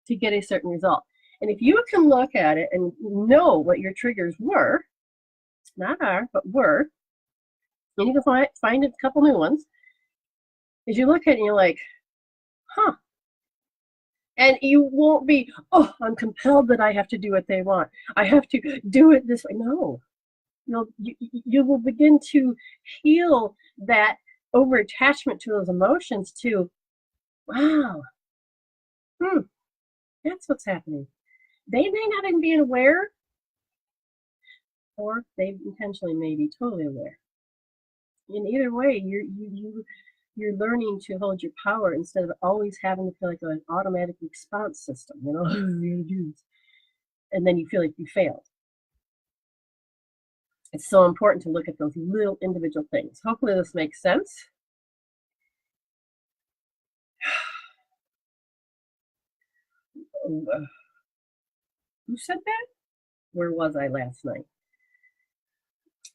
to get a certain result. And if you can look at it and know what your triggers were, not are, but were, and you can find a couple new ones, as you look at it and you're like, huh. And you won't be, oh, I'm compelled that I have to do what they want. I have to do it this way. No. You will begin to heal that over attachment to those emotions to, wow, that's what's happening. They may not even be aware, or they intentionally may be totally aware. In either way, you're learning to hold your power instead of always having to feel like an automatic response system, you know, and then you feel like you failed. It's so important to look at those little individual things. Hopefully this makes sense. Who said that? Where was I last night?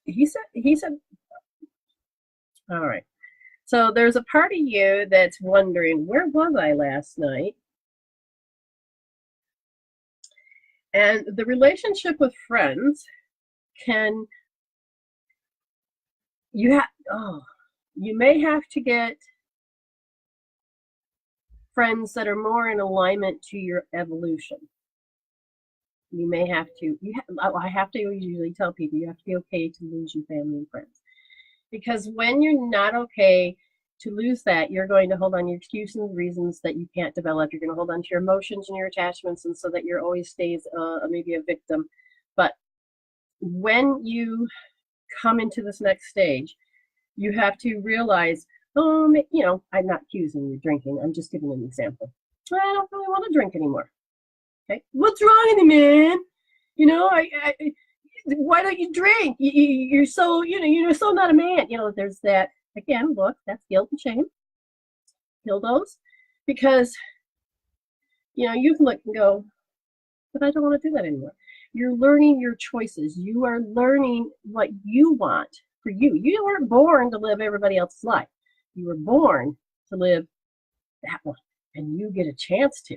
He said, all right. So there's a part of you that's wondering, where was I last night? And the relationship with friends can, you may have to get friends that are more in alignment to your evolution. You may have to, I have to usually tell people, you have to be okay to lose your family and friends. Because when you're not okay to lose that, you're going to hold on your excuses and reasons that you can't develop. You're going to hold on to your emotions and your attachments, and so that you're always stays maybe a victim. But when you come into this next stage, you have to realize, you know, I'm not accusing you of drinking. I'm just giving an example. I don't really want to drink anymore. Okay, what's wrong with me, man? You know, why don't you drink? You're so, you know, you're so not a man. You know, there's that, again, look, that's guilt and shame. Heal those. Because, you know, you can look and go, but I don't want to do that anymore. You're learning your choices. You are learning what you want for you. You weren't born to live everybody else's life. You were born to live that one, and you get a chance to.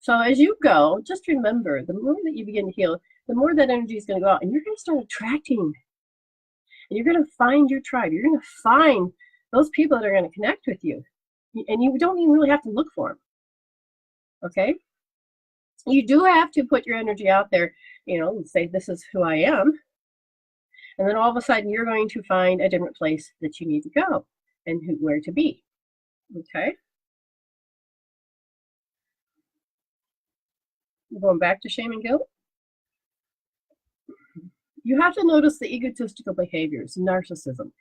So as you go, just remember, the more that you begin to heal, the more that energy is going to go out, and you're going to start attracting, and you're going to find your tribe. You're going to find those people that are going to connect with you, and you don't even really have to look for them. Okay? You do have to put your energy out there, you know, and say, this is who I am. And then all of a sudden, you're going to find a different place that you need to go and where to be. Okay. Going back to shame and guilt. You have to notice the egotistical behaviors, narcissism.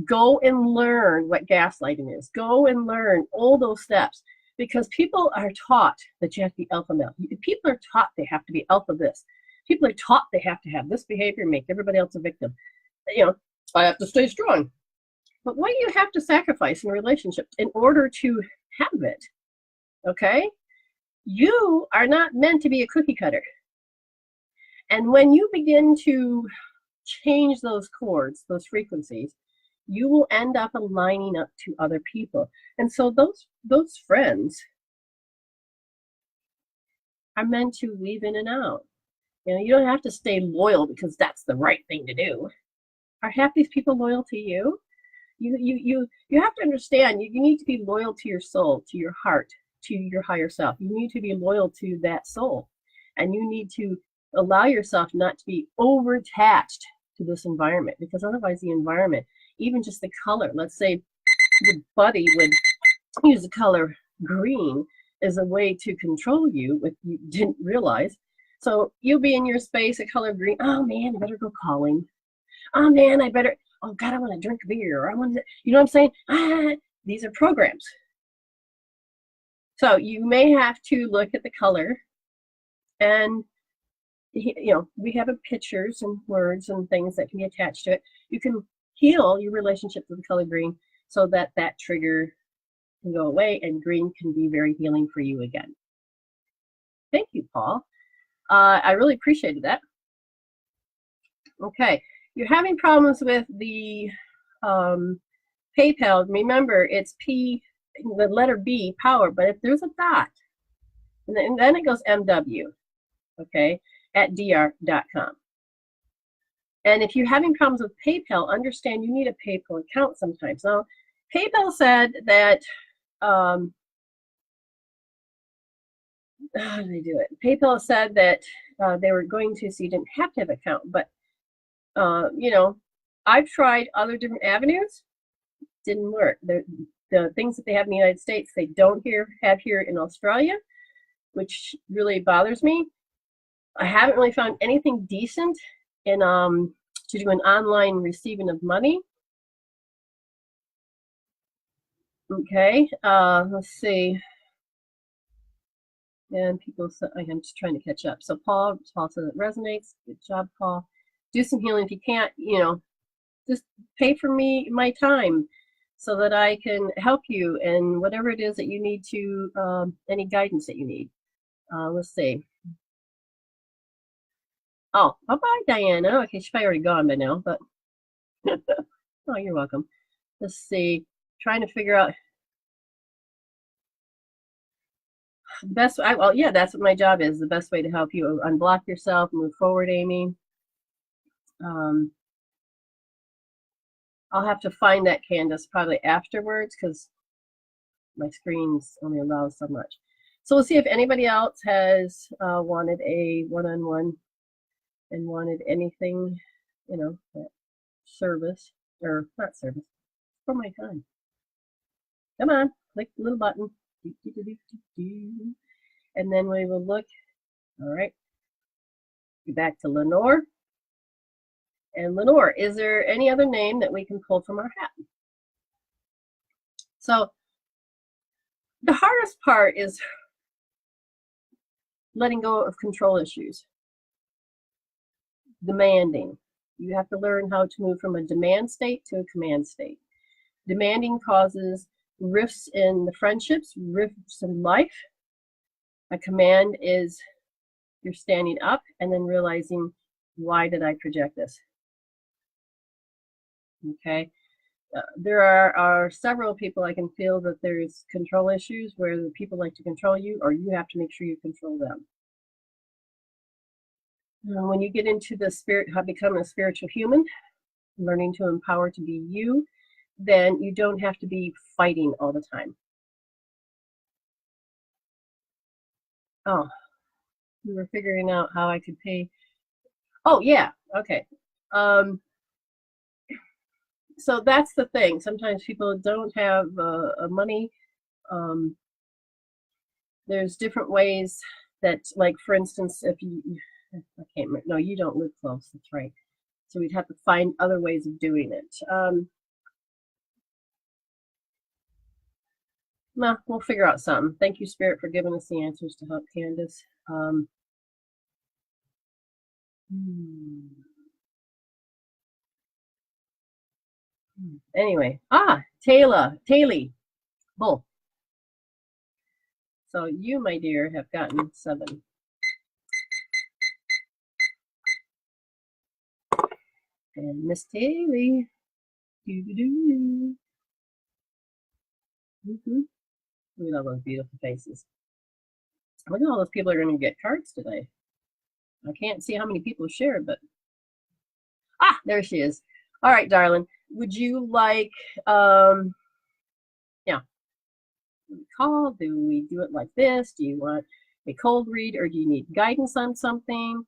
Go and learn what gaslighting is. Go and learn all those steps because people are taught that you have to be alpha male. People are taught they have to be alpha this. People are taught they have to have this behavior, make everybody else a victim. You know, I have to stay strong. But what do you have to sacrifice in a relationship in order to have it? Okay? You are not meant to be a cookie cutter. And when you begin to change those chords, those frequencies, you will end up aligning up to other people. And so those friends are meant to weave in and out. You know, you don't have to stay loyal because that's the right thing to do. Are half these people loyal to you? You have to understand you need to be loyal to your soul, to your heart, to your higher self. You need to be loyal to that soul. And you need to allow yourself not to be over attached to this environment because otherwise the environment, even just the color, let's say the buddy would use the color green as a way to control you if you didn't realize. So you'll be in your space, a color green. Oh man, I better go call him. Oh man, I better, oh God, I want to drink beer. Or I want to, you know what I'm saying? These are programs. So you may have to look at the color and you know, we have pictures and words and things that can be attached to it. You can heal your relationship with the color green so that that trigger can go away and green can be very healing for you again. Thank you, Paul. I really appreciated that. Okay, you're having problems with the PayPal. Remember, it's P, the letter B, power, but if there's a dot, and then it goes MW, okay, at dr.com. And if you're having problems with PayPal, understand you need a PayPal account sometimes. Now, PayPal said that, how do they do it? PayPal said that they were going to, so you didn't have to have an account, but, you know, I've tried other different avenues, didn't work. The things that they have in the United States, they don't have here in Australia, which really bothers me. I haven't really found anything decent in to do an online receiving of money. Okay, let's see. And people say, I'm just trying to catch up. So Paul says it resonates. Good job, Paul. Do some healing if you can't, you know, just pay for me my time so that I can help you and whatever it is that you need to, any guidance that you need. Let's see. Oh, bye-bye, Diana. Okay, she's probably already gone by now, but oh, you're welcome. Let's see. Trying to figure out best. Well, yeah, that's what my job is. The best way to help you unblock yourself, move forward, Amy. I'll have to find that, Candace, probably afterwards because my screens only allow so much. So we'll see if anybody else has wanted a one-on-one and wanted anything, you know, service or not service for my time. Come on, click the little button. And then we will look. All right. Get back to Lenore. And Lenore, is there any other name that we can pull from our hat? So the hardest part is letting go of control issues. Demanding. You have to learn how to move from a demand state to a command state. Demanding causes rifts in the friendships, rifts in life. A command is you're standing up and then realizing, why did I project this? Okay. There are several people I can feel that there's control issues where the people like to control you, or you have to make sure you control them. When you get into the spirit, how become a spiritual human, learning to empower to be you, then you don't have to be fighting all the time. Oh, we were figuring out how I could pay. Oh, yeah. Okay. So that's the thing. Sometimes people don't have money There's different ways that, like, for instance, if you, I can't remember, no, you don't live close, that's right. So we'd have to find other ways of doing it. No, we'll figure out something. Thank you, Spirit, for giving us the answers to help Candace. Anyway, Taylor, Bull. So you, my dear, have gotten 7. And Miss Taylor. Doo-doo-doo. Look at all those beautiful faces. Look at all those people are going to get cards today. I can't see how many people shared, but there she is. All right, darling. Would you like call? Do we do it like this? Do you want a cold read, or do you need guidance on something?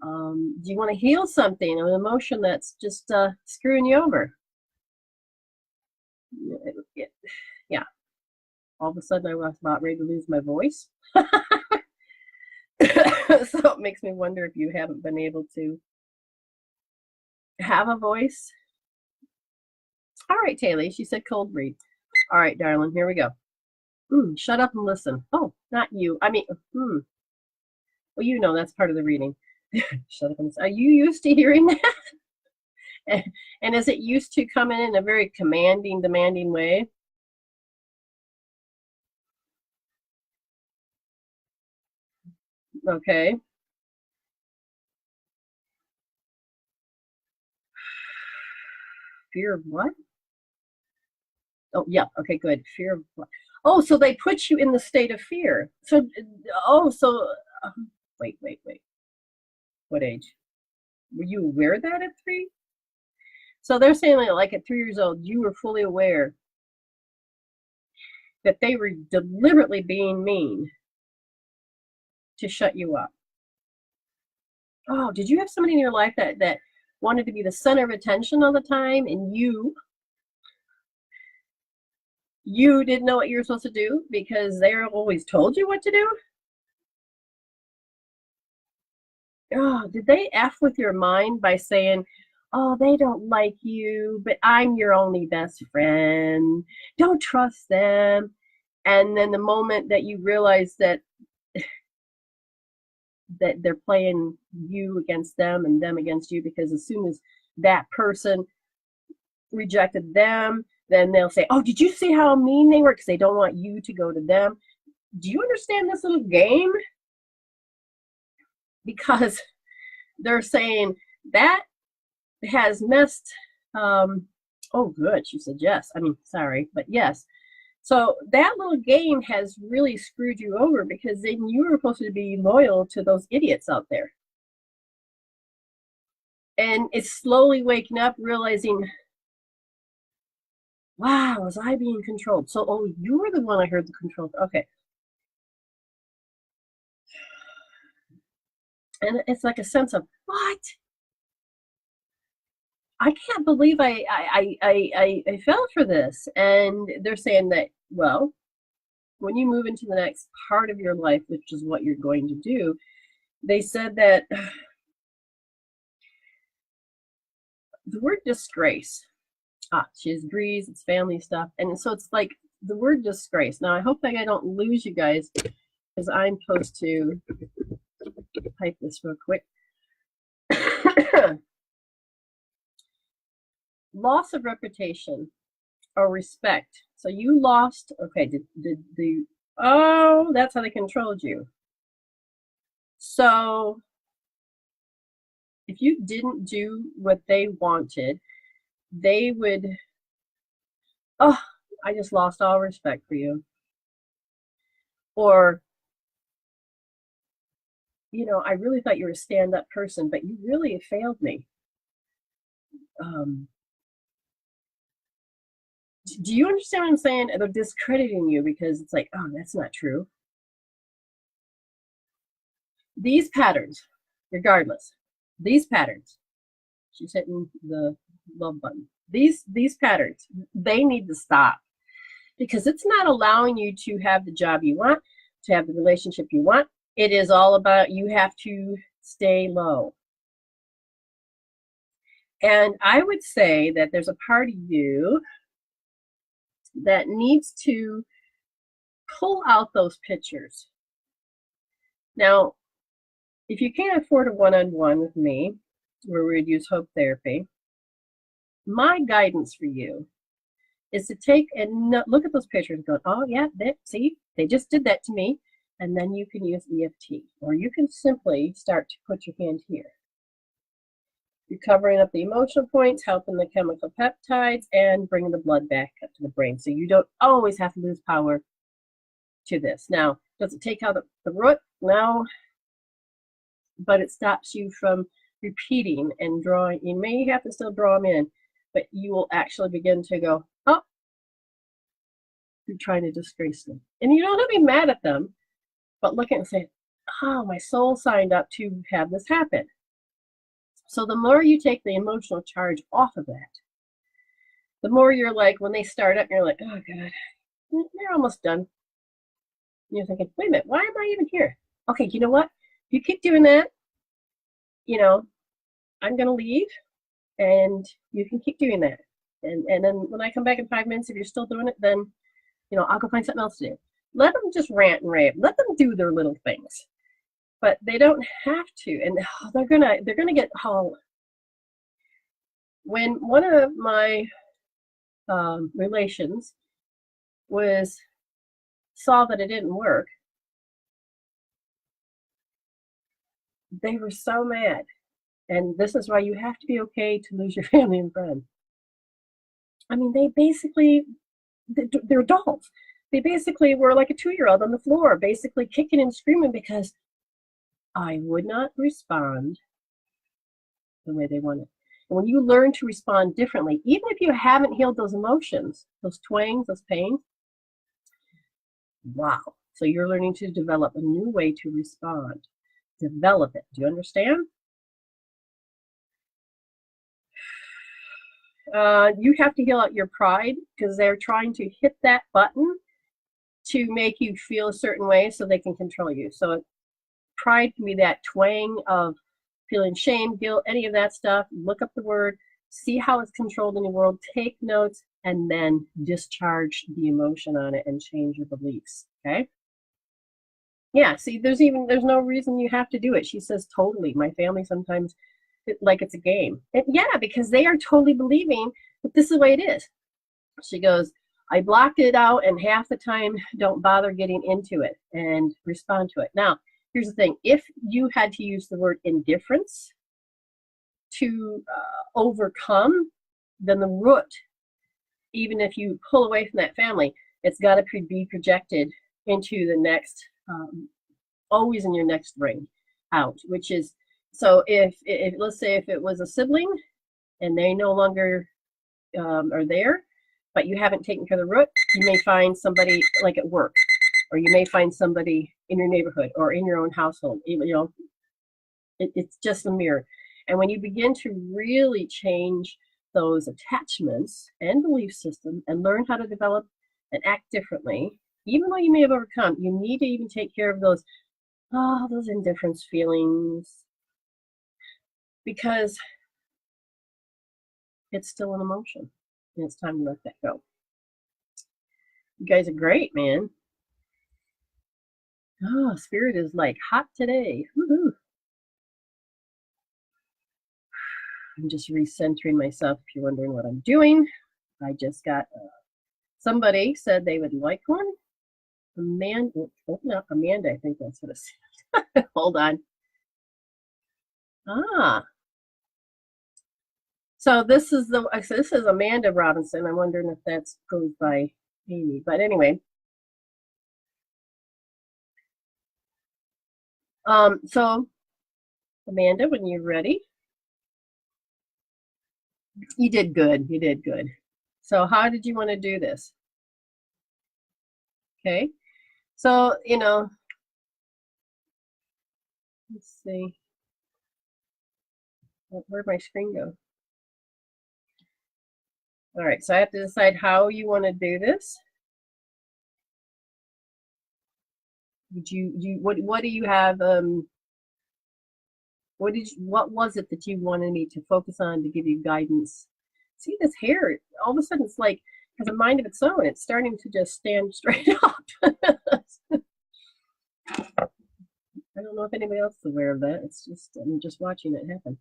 Do you want to heal something, an emotion that's just screwing you over? Yeah. All of a sudden I was about ready to lose my voice. So it makes me wonder if you haven't been able to have a voice. All right, Taylor, she said cold read. All right, darling, here we go. Shut up and listen. Oh, not you. I mean, well, you know that's part of the reading. Shut up and listen. Are you used to hearing that? And is it used to coming in a very commanding, demanding way? Okay. Fear of what? Oh, yeah. Okay, good. Fear of what? Oh, so they put you in the state of fear. So, wait. What age? Were you aware of that at 3? So they're saying like at 3 years old, you were fully aware that they were deliberately being mean to shut you up. Oh, did you have somebody in your life that wanted to be the center of attention all the time, and you didn't know what you were supposed to do because they always told you what to do? Oh, did they F with your mind by saying, oh, they don't like you, but I'm your only best friend. Don't trust them. And then the moment that you realize that they're playing you against them and them against you, because as soon as that person rejected them, then they'll say, oh, did you see how mean they were? Because they don't want you to go to them. Do you understand this little game? Because they're saying that has messed, oh, good, she said yes. I mean, sorry, but yes. So that little game has really screwed you over, because then you were supposed to be loyal to those idiots out there. And it's slowly waking up, realizing, wow, was I being controlled? So, oh, you were the one I heard the control. Okay. And it's like a sense of, what? I can't believe I fell for this. And they're saying that, well, when you move into the next part of your life, which is what you're going to do, they said that the word disgrace, she agrees, it's family stuff. And so it's like the word disgrace. Now, I hope that I don't lose you guys, because I'm supposed to type this real quick. Loss of reputation or respect. So you lost, okay, oh, that's how they controlled you. So if you didn't do what they wanted, they would, oh, I just lost all respect for you. Or, you know, I really thought you were a stand-up person, but you really failed me. Do you understand what I'm saying? They're discrediting you because it's like, oh, that's not true. These patterns, regardless, these patterns, she's hitting the love button. These patterns, they need to stop. because it's not allowing you to have the job you want, to have the relationship you want. It is all about you have to stay low. And I would say that there's a part of you that needs to pull out those pictures. Now, if you can't afford a one-on-one with me, where we'd use hope therapy, my guidance for you is to take and look at those pictures and go, oh yeah, see, they just did that to me. And then you can use EFT, or you can simply start to put your hand here. You're covering up the emotional points, helping the chemical peptides, and bringing the blood back up to the brain. So you don't always have to lose power to this. Now, does it take out the root? No, but it stops you from repeating and drawing. You may have to still draw them in, but you will actually begin to go, oh, you're trying to disgrace them. And you don't have to be mad at them, but look at it and say, oh, my soul signed up to have this happen. So the more you take the emotional charge off of that, the more you're like, when they start up, you're like, oh God, they're almost done. And you're thinking, wait a minute, why am I even here? Okay, you know what? If you keep doing that, you know, I'm going to leave and you can keep doing that. And then when I come back in 5 minutes, if you're still doing it, then, you know, I'll go find something else to do. Let them just rant and rave. Let them do their little things. But they don't have to, and they're gonna get hauled. When one of my relations saw that it didn't work, they were so mad. And this is why you have to be okay to lose your family and friends. I mean, they're adults. They basically were like a 2-year-old on the floor, basically kicking and screaming because I would not respond the way they wanted. And when you learn to respond differently, even if you haven't healed those emotions, those twangs, those pains, wow. So you're learning to develop a new way to respond. Develop it. Do you understand? You have to heal out your pride because they're trying to hit that button to make you feel a certain way so they can control you. So pride can be that twang of feeling shame, guilt, any of that stuff. Look up the word, see how it's controlled in the world, take notes, and then discharge the emotion on it and change your beliefs. Okay? Yeah, see, there's no reason you have to do it. She says, totally. My family sometimes, like it's a game. And yeah, because they are totally believing that this is the way it is. She goes, I blocked it out and half the time don't bother getting into it and respond to it. Now, here's the thing. If you had to use the word indifference to overcome, then the root, even if you pull away from that family, it's got to be projected into the next, always in your next ring out, which is, so if let's say if it was a sibling and they no longer are there, but you haven't taken care of the root, you may find somebody like at work, or you may find somebody in your neighborhood or in your own household. You know, it's just a mirror. And when you begin to really change those attachments and belief system and learn how to develop and act differently, even though you may have overcome, you need to even take care of those indifference feelings, because it's still an emotion and it's time to let that go. You guys are great, man. Oh, spirit is like hot today. Woo-hoo. I'm just recentering myself if you're wondering what I'm doing. I just got somebody said they would like one. Amanda, I think that's what it said. Hold on. So this is Amanda Robinson. I'm wondering if that goes by Amy, but anyway. So Amanda, when you're ready. You did good. You did good. So how did you want to do this? Okay. So, you know, let's see. Where'd my screen go? All right. So I have to decide how you want to do this. What do you have? What was it that you wanted me to focus on to give you guidance? See this hair, all of a sudden it's like has a mind of its own. It's starting to just stand straight up. I don't know if anybody else is aware of that. It's just I'm just watching it happen.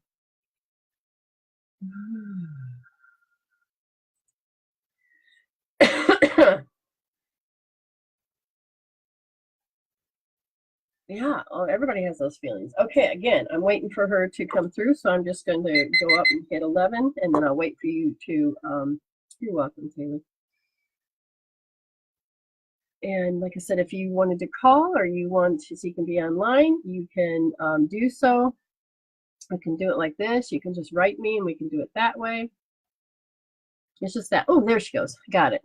Yeah, oh, everybody has those feelings. Okay, again, I'm waiting for her to come through, so I'm just going to go up and hit 11, and then I'll wait for you to, you're welcome, Taylor. And like I said, if you wanted to call or you want to, so you can be online, you can do so. I can do it like this. You can just write me, and we can do it that way. It's just that. Oh, there she goes. Got it.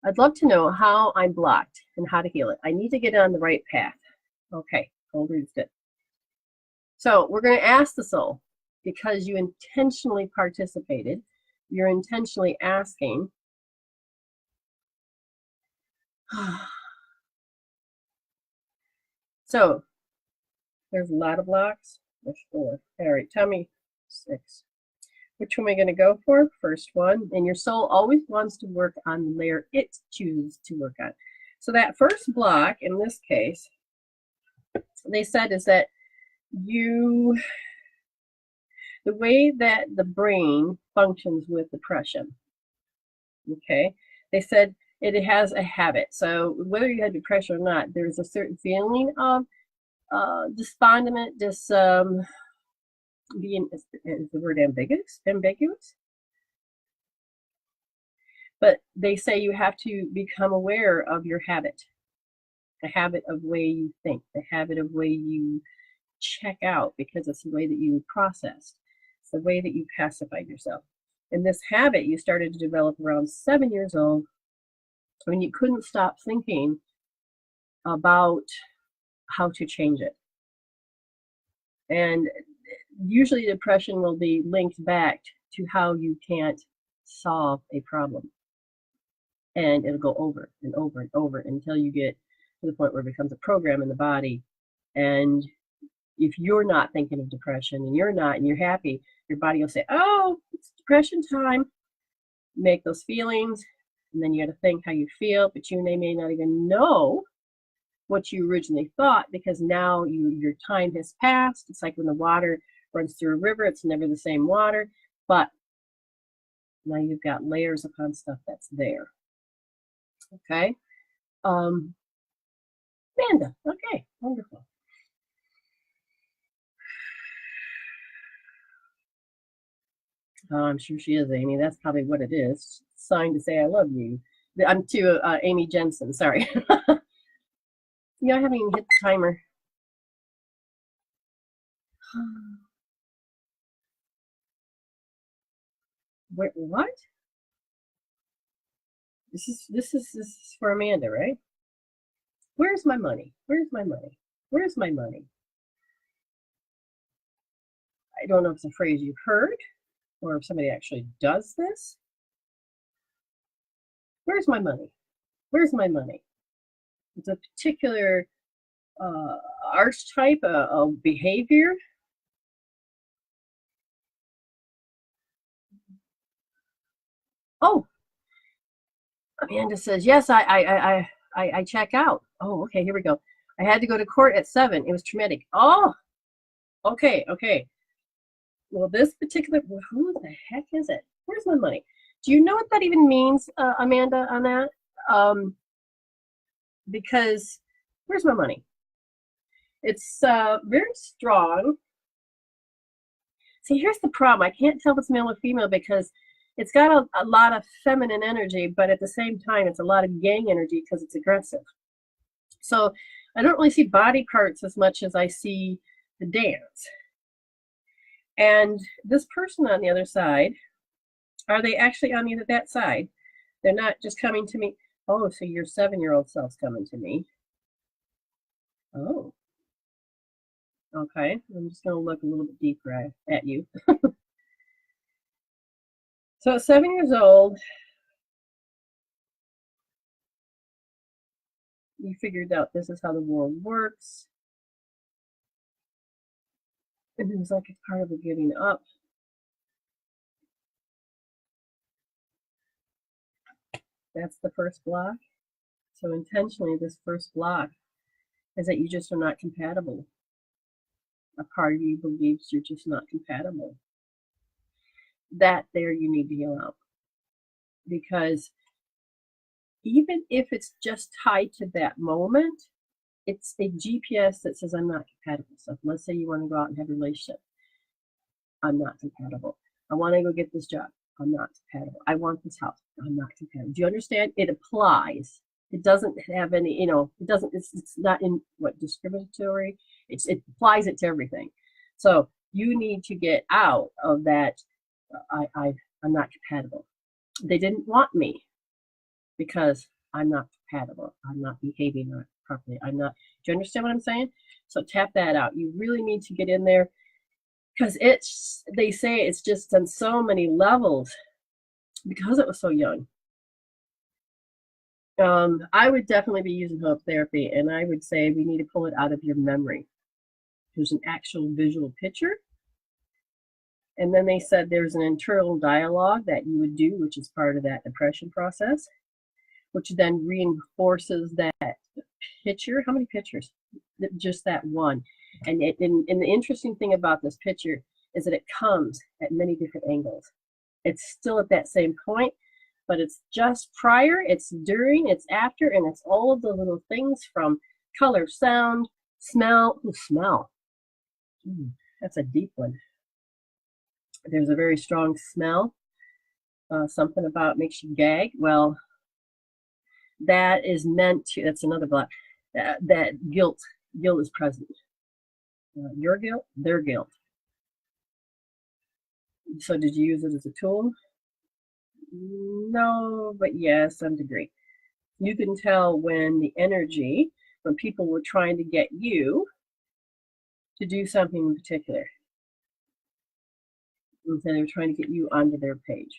I'd love to know how I'm blocked and how to heal it. I need to get on the right path. Okay, cold read's good. So we're going to ask the soul, because you intentionally participated, you're intentionally asking. So there's a lot of blocks. There's 4. All right, tell me 6. Which one are we going to go for? First one. And your soul always wants to work on the layer it chooses to work on. So that first block, in this case, they said is that the way that the brain functions with depression, okay, they said it has a habit. So whether you had depression or not, there's a certain feeling of despondent, being, is the word ambiguous? But they say you have to become aware of your habit, the habit of way you think, the habit of way you check out, because it's the way that you processed. It's the way that you pacified yourself. And this habit you started to develop around 7 years old, when you couldn't stop thinking about how to change it. And usually depression will be linked back to how you can't solve a problem. And it'll go over and over and over until you get to the point where it becomes a program in the body. And if you're not thinking of depression and you're not, and you're happy, your body will say, oh, it's depression time. Make those feelings. And then you got to think how you feel, but you may not even know what you originally thought, because now your time has passed. It's like when the water runs through a river, it's never the same water, but now you've got layers upon stuff that's there. Okay. Amanda. Okay, wonderful. Oh, I'm sure she is, Amy. That's probably what it is. Sign to say I love you. I'm to Amy Jensen. Sorry. Yeah, I haven't even hit the timer. Wait, what? This is for Amanda, right? Where's my money? Where's my money? Where's my money? I don't know if it's a phrase you've heard or if somebody actually does this. Where's my money? Where's my money? It's a particular archetype of behavior. Oh, Amanda says, yes, I check out. Oh, okay, here we go. I had to go to court at 7. It was traumatic. Oh, okay. Well, this particular, who the heck is it? Where's my money? Do you know what that even means, Amanda, on that? Because where's my money? It's very strong. See, here's the problem. I can't tell if it's male or female because it's got a lot of feminine energy, but at the same time, it's a lot of yang energy because it's aggressive. So I don't really see body parts as much as I see the dance. And this person on the other side, are they actually on that side? They're not just coming to me. Oh, so your 7-year-old self's coming to me. Oh. Okay, I'm just going to look a little bit deeper at you. So at 7 years old, you figured out this is how the world works. And it was like it's part of the giving up. That's the first block. So intentionally, this first block is that you just are not compatible. A part of you believes you're just not compatible. That there you need to heal out. Because even if it's just tied to that moment, it's a GPS that says I'm not compatible. So let's say you want to go out and have a relationship. I'm not compatible. I want to go get this job. I'm not compatible. I want this house. I'm not compatible. Do you understand? It applies. It doesn't have any, it doesn't, it's not in what discriminatory. It applies it to everything. So you need to get out of that. I'm not compatible. They didn't want me because I'm not compatible. I'm not behaving properly. I'm not. Do you understand what I'm saying? So tap that out. You really need to get in there because they say it's just on so many levels because it was so young. I would definitely be using hope therapy, and I would say we need to pull it out of your memory. There's an actual visual picture. And then they said there's an internal dialogue that you would do, which is part of that depression process, which then reinforces that picture. How many pictures? Just that one. And the interesting thing about this picture is that it comes at many different angles. It's still at that same point, but it's just prior, it's during, it's after, and it's all of the little things from color, sound, smell. Ooh, smell. That's a deep one. There's a very strong smell. Something about makes you gag. Well, that is meant to, that's another block. That guilt is present. Your guilt, their guilt. So did you use it as a tool? No, but yes, some degree. You can tell when the energy, when people were trying to get you to do something in particular. And so they were trying to get you onto their page.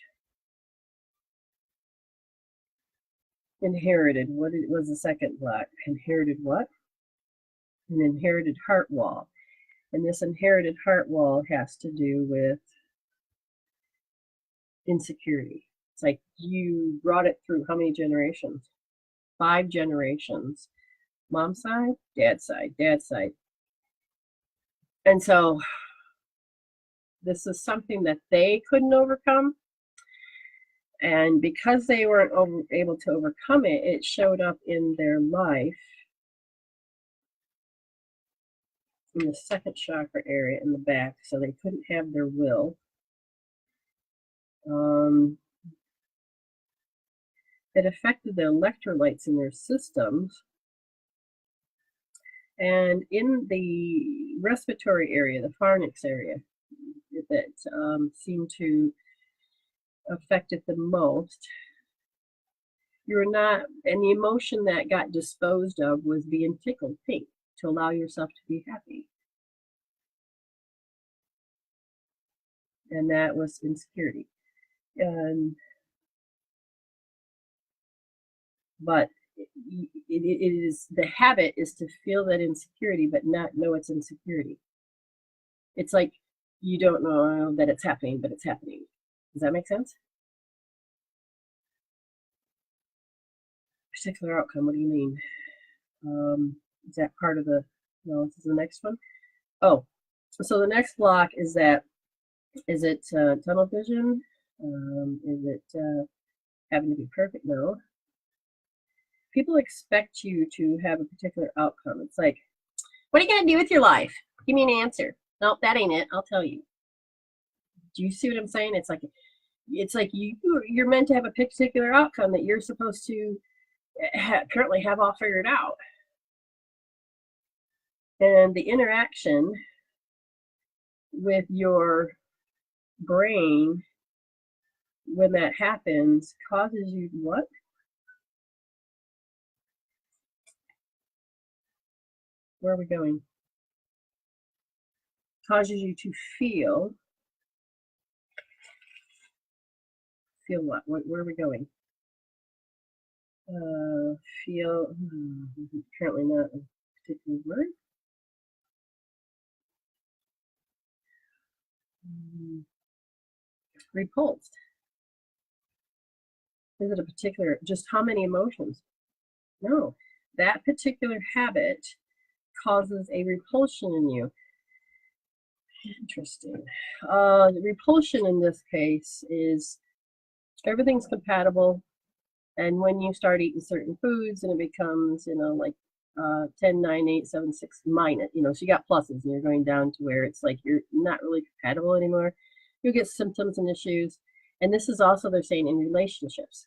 Inherited. What was the second block? Inherited what? An inherited heart wall. And this inherited heart wall has to do with insecurity. It's like you brought it through how many generations? 5 generations. Mom's side, dad's side, dad's side. And so this is something that they couldn't overcome. And because they weren't able to overcome it, it showed up in their life in the second chakra area in the back. So they couldn't have their will. It affected the electrolytes in their systems. And in the respiratory area, the pharynx area, that seemed to affect it the most, you're not, and the emotion that got disposed of was being tickled pink to allow yourself to be happy. And that was insecurity. But it is, the habit is to feel that insecurity but not know it's insecurity. It's like you don't know that it's happening, but it's happening. Does that make sense? Particular outcome, what do you mean? Is that part of the, no, this is the next one? Oh, so the next block is that, is it tunnel vision? Is it having to be perfect? No. People expect you to have a particular outcome. It's like, what are you going to do with your life? Give me an answer. Nope, that ain't it. I'll tell you. Do you see what I'm saying? It's like you're meant to have a particular outcome that you're supposed to currently have all figured out. And the interaction with your brain when that happens causes you what? Where are we going? Causes you to feel what? Where are we going? Feel, apparently not a particular word. Repulsed. Is it a particular, just how many emotions? No. That particular habit causes a repulsion in you. Interesting. The repulsion in this case is everything's compatible, and when you start eating certain foods and it becomes, like 10, 9, 8, 7, 6 minus, so you got pluses and you're going down to where it's like you're not really compatible anymore. You'll get symptoms and issues. And this is also, they're saying, in relationships.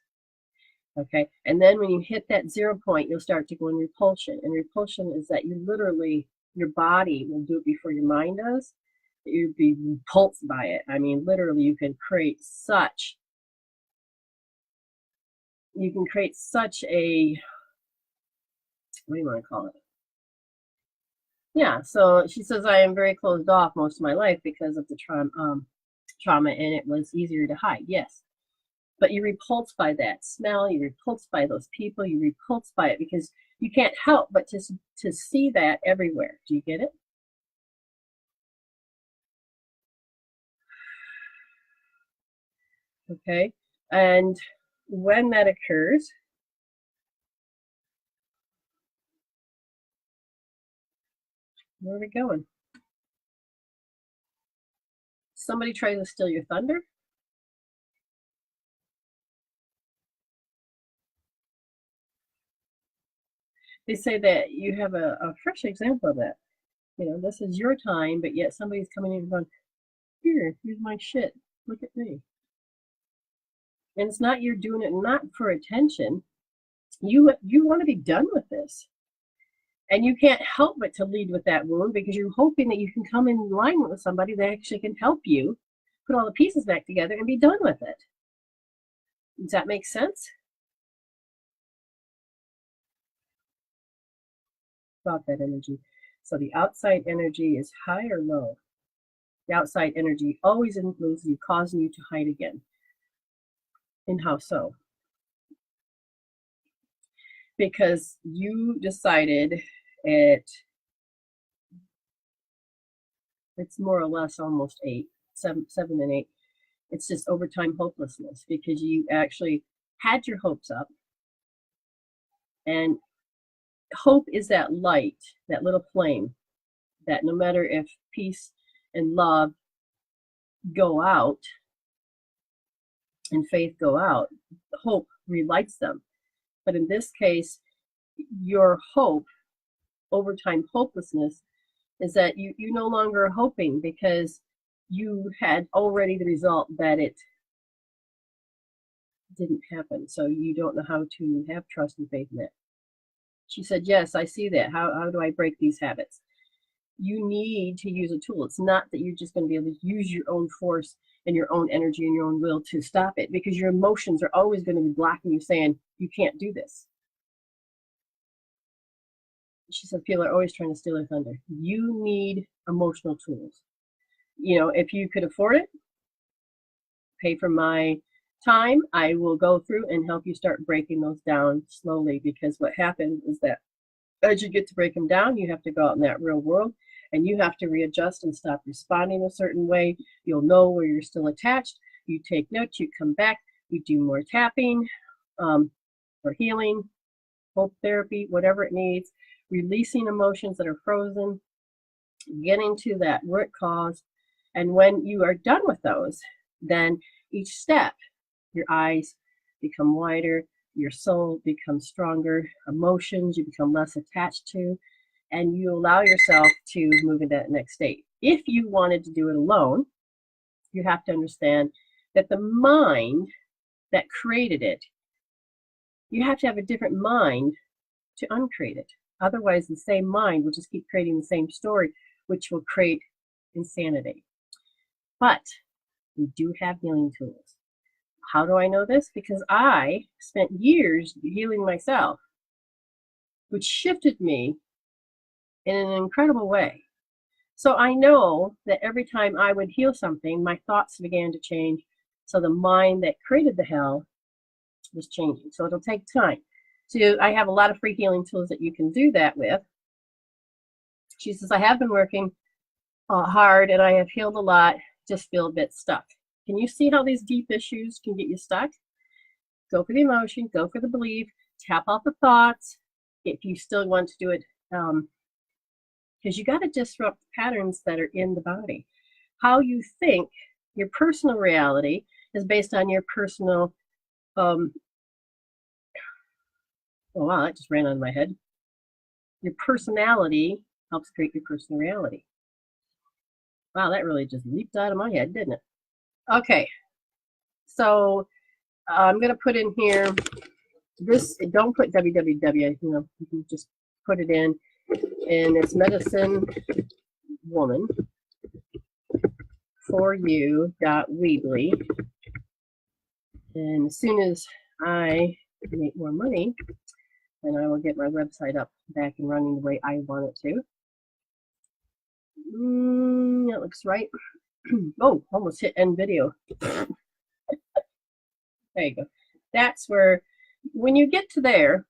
Okay. And then when you hit that 0 point, you'll start to go in repulsion. And repulsion is that you literally, your body will do it before your mind does. You'd be repulsed by it. I mean, literally, you can create such a, what do you want to call it? Yeah, so she says, I am very closed off most of my life because of the trauma, and it was easier to hide. Yes. But you're repulsed by that smell, you're repulsed by those people, you're repulsed by it because you can't help but to see that everywhere. Do you get it? Okay. And when that occurs, where are we going? Somebody tries to steal your thunder. They say that you have a fresh example of that. This is your time, but yet somebody's coming in and going, here's my shit. Look at me. And it's not you're doing it not for attention. You want to be done with this. And you can't help but to lead with that wound because you're hoping that you can come in line with somebody that actually can help you put all the pieces back together and be done with it. Does that make sense? About that energy. So the outside energy is high or low? The outside energy always influences you, causing you to hide again. And how so? Because you decided it's more or less almost 8, 7 and 8. It's just overtime hopelessness because you actually had your hopes up. And hope is that light, that little flame, that no matter if peace and love go out and faith go out, hope relights them. But in this case, your hope, overtime hopelessness, is that you no longer are hoping because you had already the result that it didn't happen. So you don't know how to have trust and faith in it. She said, yes, I see that. How do I break these habits? You need to use a tool. It's not that you're just going to be able to use your own force and your own energy and your own will to stop it because your emotions are always going to be blocking you saying, you can't do this. She said, people are always trying to steal your thunder. You need emotional tools. If you could afford it, pay for my time. I will go through and help you start breaking those down slowly because what happens is that as you get to break them down, you have to go out in that real world and you have to readjust and stop responding a certain way. You'll know where you're still attached. You take notes, you come back, you do more tapping for healing, hope therapy, whatever it needs, releasing emotions that are frozen, getting to that root cause. And when you are done with those, then each step, your eyes become wider, your soul becomes stronger, emotions you become less attached to, and you allow yourself to move into that next state. If you wanted to do it alone, you have to understand that the mind that created it, you have to have a different mind to uncreate it. Otherwise, the same mind will just keep creating the same story, which will create insanity. But we do have healing tools. How do I know this? Because I spent years healing myself, which shifted me in an incredible way. So I know that every time I would heal something, my thoughts began to change. So the mind that created the hell was changing. So it'll take time. So I have a lot of free healing tools that you can do that with. She says, I have been working hard and I have healed a lot, just feel a bit stuck. Can you see how these deep issues can get you stuck? Go for the emotion, go for the belief, tap out the thoughts if you still want to do it, because you got to disrupt patterns that are in the body. How you think, your personal reality is based on your personal, oh wow, that just ran on my head. Your personality helps create your personal reality. Wow, that really just leaped out of my head, didn't it? Okay, so I'm going to put in here this, don't put www, you can just put it in, and it's medicine woman for you.weebly. And as soon as I make more money, then I will get my website up back and running the way I want it to. That looks right. Oh, almost hit end video. There you go. That's where, when you get to there,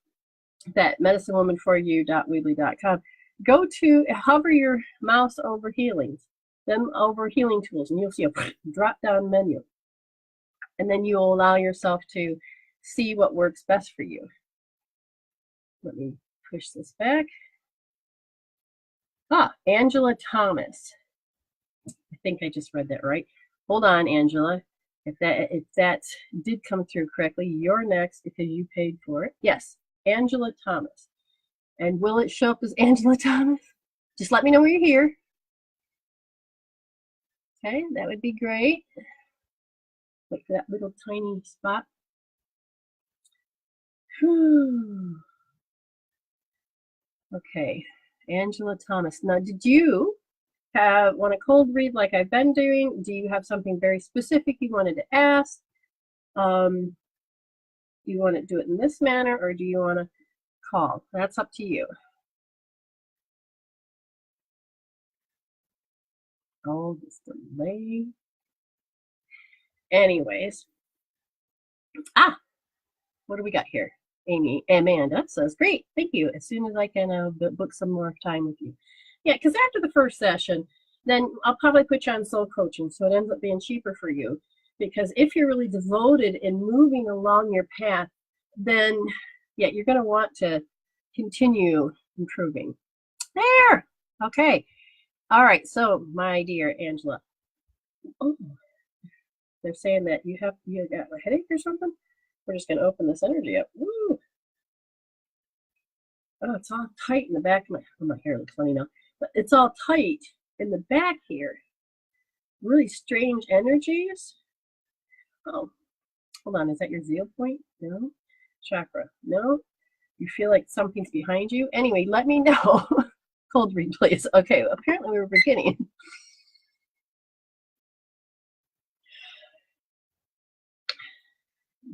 that medicinewomanforyou.weebly.com, go to, hover your mouse over healings, then over healing tools, and you'll see a drop down menu. And then you'll allow yourself to see what works best for you. Let me push this back. Angela Thomas. I think I just read that right. Hold on, Angela. If that did come through correctly, you're next because you paid for it. Yes, Angela Thomas. And will it show up as Angela Thomas? Just let me know when you're here. Okay, that would be great. Look for that little tiny spot. Whew. Okay, Angela Thomas. Now, did you want a cold read like I've been doing? Do you have something very specific you wanted to ask? Do you want to do it in this manner, or do you want to call? That's up to you. Oh, this delay. Anyways. What do we got here? Amanda says, great, thank you. As soon as I can book some more time with you. Yeah, because after the first session, then I'll probably put you on soul coaching, so it ends up being cheaper for you. Because if you're really devoted in moving along your path, then yeah, you're going to want to continue improving. There. Okay. All right. So, my dear Angela, they're saying that you got a headache or something. We're just going to open this energy up. Woo. Oh, it's all tight in the back of my hair looks funny now, but it's all tight in the back here. Really strange energies. Oh, hold on. Is that your zeal point? No. Chakra? No. You feel like something's behind you? Anyway, let me know. Cold read, please. Okay, apparently we were beginning.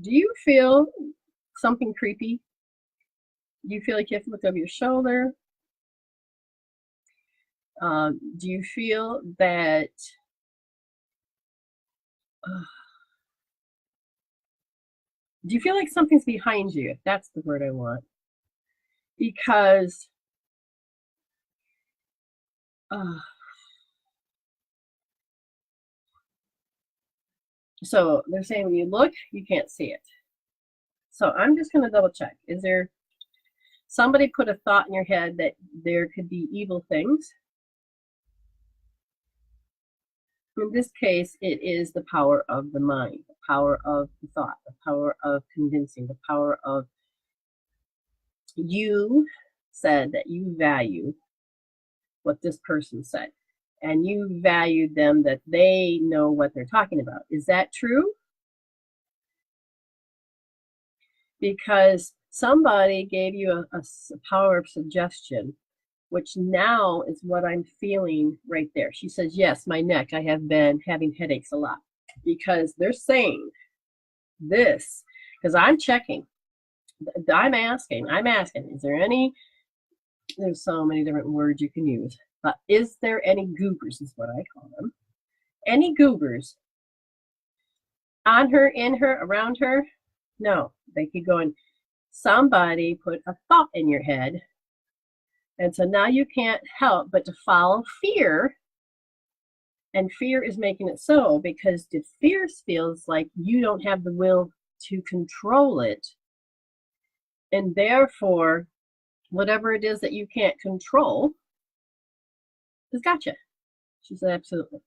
Do you feel something creepy? Do you feel like you have to look over your shoulder? Do you feel that do you feel like something's behind you? That's the word I want. Because so they're saying when you look, you can't see it. So I'm just going to double check. Is there somebody put a thought in your head that there could be evil things? In this case, it is the power of the mind, the power of the thought, the power of convincing, the power of, you said that you value what this person said, and you valued them that they know what they're talking about. Is that true? Because somebody gave you a power of suggestion, which now is what I'm feeling right there. She says, yes, my neck, I have been having headaches a lot. Because they're saying this, because I'm checking, I'm asking, is there any, there's so many different words you can use, but is there any goobers, is what I call them. Any goobers on her, in her, around her? No, they keep going. somebody put a thought in your head. And so now you can't help but to follow fear. And fear is making it so because the fear feels like you don't have the will to control it. And therefore, whatever it is that you can't control has got you. She said, absolutely.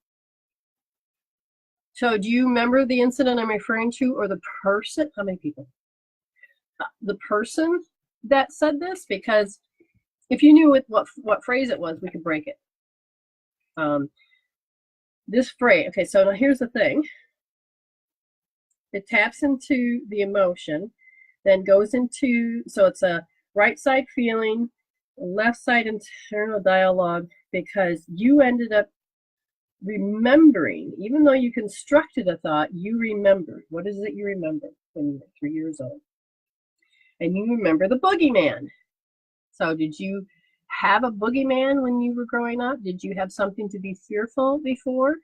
So do you remember the incident I'm referring to, or the person? How many people? The person that said this? Because if you knew what phrase it was, we could break it. This phrase, okay, so now here's the thing. It taps into the emotion, then goes into, so it's a right side feeling, left side internal dialogue, because you ended up remembering, even though you constructed a thought, you remembered. What is it you remember when you were 3 years old? And you remember the boogeyman. So did you have a boogeyman when you were growing up? Did you have something to be fearful before?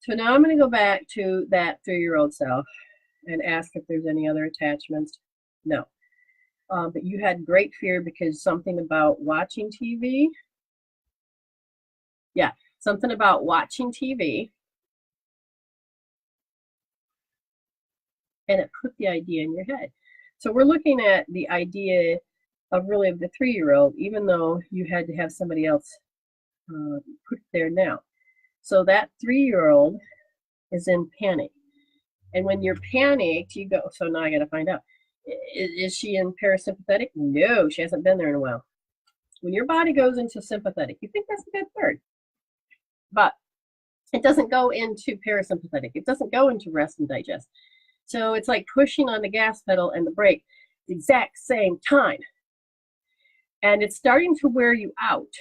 So now I'm going to go back to that 3-year-old self and ask if there's any other attachments. No. But you had great fear because something about watching TV. Yeah, something about watching TV. And it put the idea in your head. So we're looking at the idea of really the 3-year-old, even though you had to have somebody else put it there now. So that 3-year-old is in panic. And when you're panicked, you go, so now I got to find out, is she in parasympathetic? No, she hasn't been there in a while. When your body goes into sympathetic, you think that's a good word, but it doesn't go into parasympathetic. It doesn't go into rest and digest. So it's like pushing on the gas pedal and the brake at the exact same time. And it's starting to wear you out,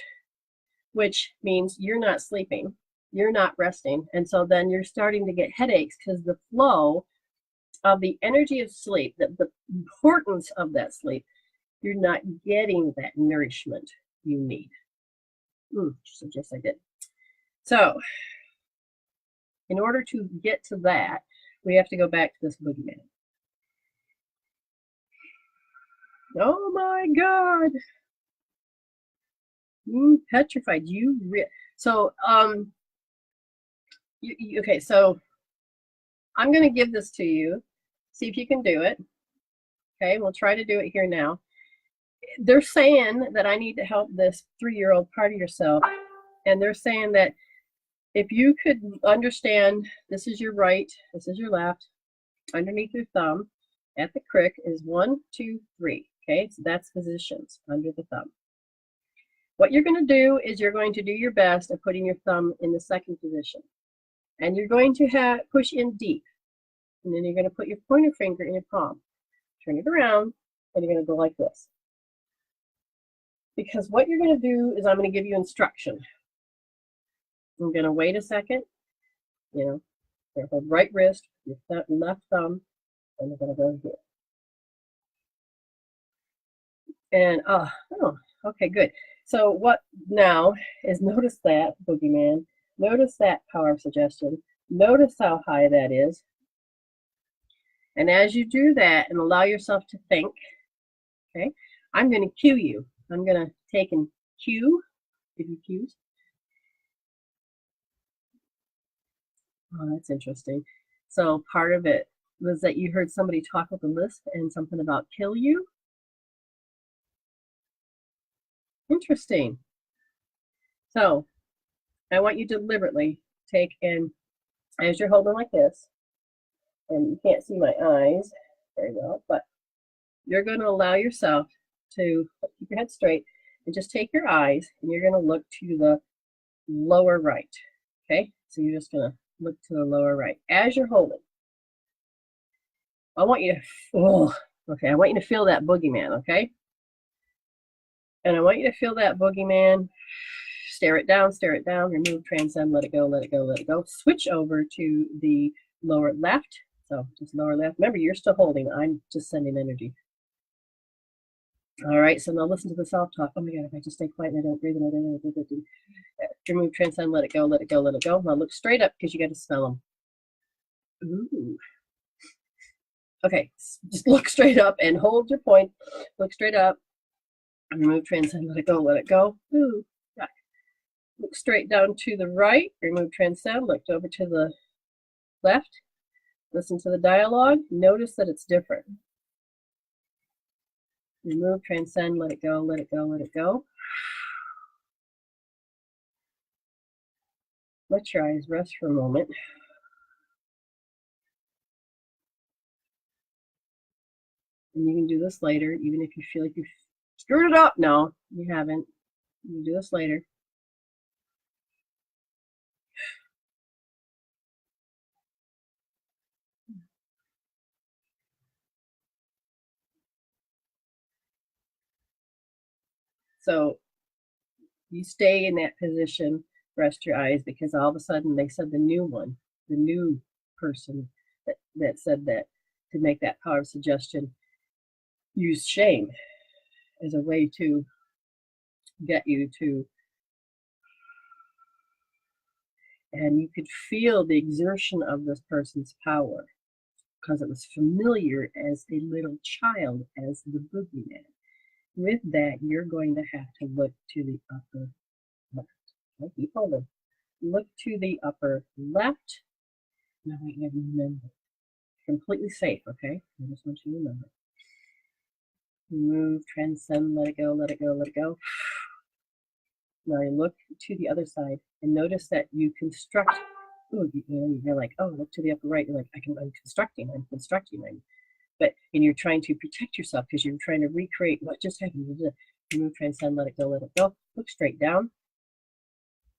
which means you're not sleeping, you're not resting. And so then you're starting to get headaches because the flow of the energy of sleep, the importance of that sleep, you're not getting that nourishment you need. So yes, I did. So in order to get to that, we have to go back to this boogeyman. Oh my God. Petrified. So, okay, so I'm going to give this to you. See if you can do it. Okay, we'll try to do it here now. They're saying that I need to help this 3-year-old part of yourself. And they're saying that if you could understand, this is your right, this is your left, underneath your thumb, at the crick is 1, 2, 3. Okay, so that's positions under the thumb. What you're going to do is you're going to do your best at putting your thumb in the second position. And you're going to push in deep. And then you're going to put your pointer finger in your palm. Turn it around, and you're going to go like this. Because what you're going to do is I'm going to give you instruction. I'm going to wait a second. You know, hold right wrist, your left thumb, and you're going to go here. And, oh, okay, good. So what now is notice that, boogeyman. Notice that power of suggestion. Notice how high that is. And as you do that and allow yourself to think, okay, I'm going to cue you. I'm going to take and cue, give you cues. Oh, that's interesting. So part of it was that you heard somebody talk with a lisp and something about kill you. Interesting. So I want you to deliberately take and, as you're holding like this, and you can't see my eyes very well, but you're going to allow yourself to keep your head straight and just take your eyes and you're going to look to the lower right. Okay, so you're just going to look to the lower right as you're holding. I want you to, I want you to feel that boogeyman, okay? And I want you to feel that boogeyman. Stare it down, remove, transcend, let it go, let it go, let it go. Switch over to the lower left. So just lower left. Remember, you're still holding. I'm just sending energy. All right, so now listen to the self-talk. Oh my God, if I just stay quiet and I don't breathe and I don't remove, transcend, let it go, let it go, let it go. Now look straight up because you got to smell them. Ooh. Okay, just look straight up and hold your point. Look straight up. Remove, transcend, let it go, let it go. Ooh, back. Look straight down to the right. Remove, transcend, look over to the left. Listen to the dialogue. Notice that it's different. Remove, transcend, let it go, let it go, let it go. Let your eyes rest for a moment. And you can do this later, even if you feel like you've screwed it up. No, you haven't. You can do this later. So you stay in that position, rest your eyes, because all of a sudden they said the new one, the new person that said that to make that power of suggestion use shame as a way to get you to, and you could feel the exertion of this person's power because it was familiar as a little child as the boogeyman. With that, you're going to have to look to the upper left. Okay, keep holding. Look to the upper left. Now I have remember. Completely safe, okay? I just want you to remember. Remove, transcend, let it go, let it go, let it go. Now you look to the other side and notice that you construct. Ooh, you're like, oh, look to the upper right. You're like, I'm constructing. And you're trying to protect yourself because you're trying to recreate what just happened. Remove, transcend, let it go, let it go. Look straight down.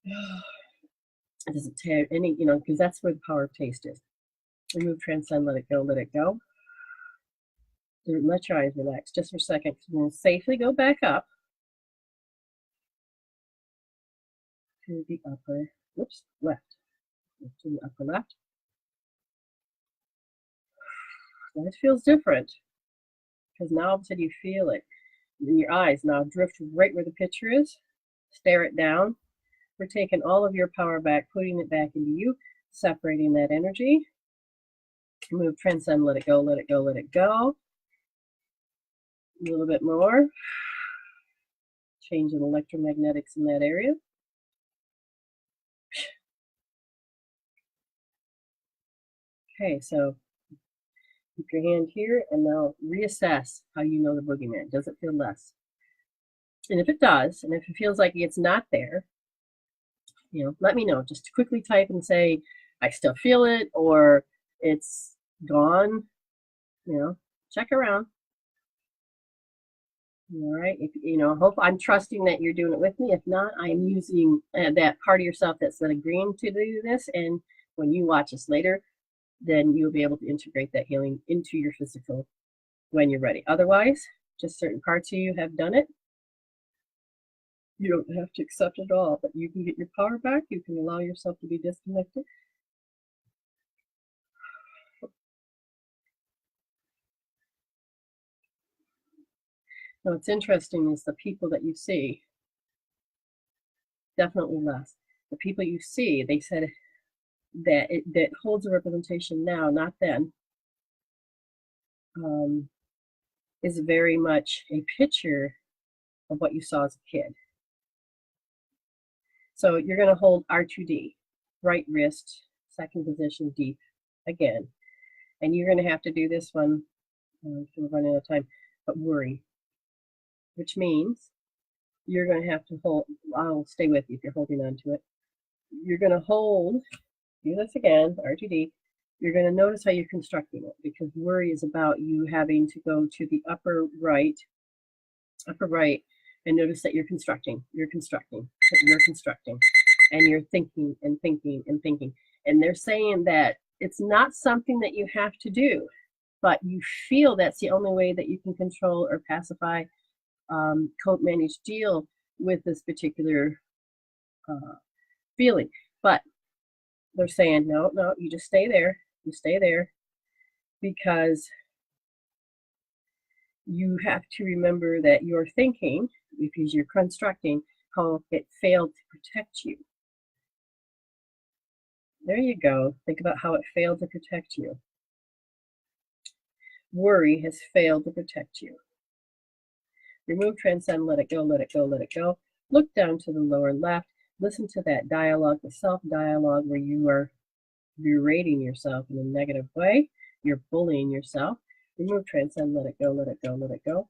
It doesn't tear any, because that's where the power of taste is. Remove, transcend, let it go, let it go. Let your eyes relax just for a second. We're going to safely go back up to the upper, left. To the upper left. Now it feels different because now all of a sudden you feel it in your eyes. Now drift right where the picture is. Stare it down. We're taking all of your power back, putting it back into you, separating that energy. Move, transcend, let it go, let it go, let it go. A little bit more. Changing electromagnetics in that area. Okay, so keep your hand here and now reassess how you know the boogeyman. Does it feel less? And if it does, and if it feels like it's not there, let me know. Just quickly type and say, I still feel it, or it's gone. Check around. All right. If hope I'm trusting that you're doing it with me. If not, I'm using that part of yourself that's agreeing to do this. And when you watch this later, then you'll be able to integrate that healing into your physical when you're ready. Otherwise, just certain parts of you have done it. You don't have to accept it all, but you can get your power back. You can allow yourself to be disconnected. Now, what's interesting is the people that you see, definitely less. The people you see, they said that holds a representation now, not then, is very much a picture of what you saw as a kid. So you're going to hold R2D, right wrist, second position, deep, again. And you're going to have to do this one, we're running out of time, but worry, which means you're going to have to hold, I'll stay with you if you're holding on to it. You're going to hold, do this again, R2D. You're going to notice how you're constructing it because worry is about you having to go to the upper right, and notice that you're constructing, and you're thinking and thinking and thinking. And they're saying that it's not something that you have to do, but you feel that's the only way that you can control or pacify, cope, manage, deal with this particular feeling. But they're saying, no, you just stay there. You stay there because you have to remember that you're thinking, because you're constructing, how it failed to protect you. There you go. Think about how it failed to protect you. Worry has failed to protect you. Remove, transcend, let it go, let it go, let it go. Look down to the lower left. Listen to that dialogue, the self-dialogue where you are berating yourself in a negative way. You're bullying yourself. Remove, transcend, let it go, let it go, let it go.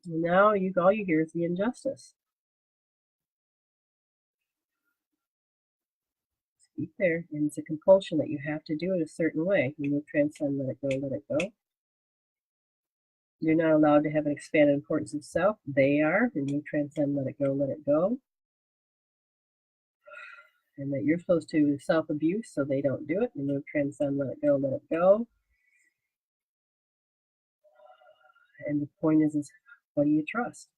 Now all you hear is the injustice. Keep there, and it's a compulsion that you have to do it a certain way. Remove, transcend, let it go, let it go. You're not allowed to have an expanded importance of self. They are. Remove, transcend, let it go, let it go. And that you're supposed to self-abuse, so they don't do it. Remove, transcend, let it go, let it go. And the point is what do you trust?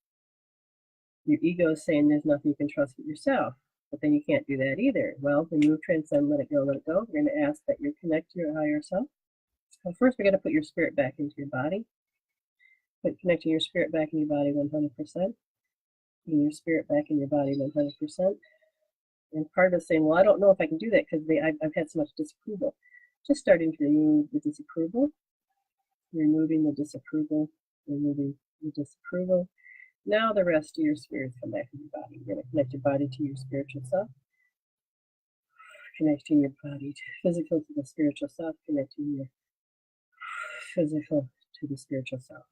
Your ego is saying there's nothing you can trust but yourself, but then you can't do that either. Well, remove, transcend, let it go, let it go. We're going to ask that you connect to your higher self. Well, first, we got to put your spirit back into your body. Connecting your spirit back in your body 100%. Putting your spirit back in your body 100%. And part of saying, well, I don't know if I can do that because I've had so much disapproval. Just starting to remove the disapproval. Removing the disapproval. Removing the disapproval. Now the rest of your spirits come back in your body. You're going to connect your body to your spiritual self. Connecting your body to physical to the spiritual self. Connecting your physical to the spiritual self.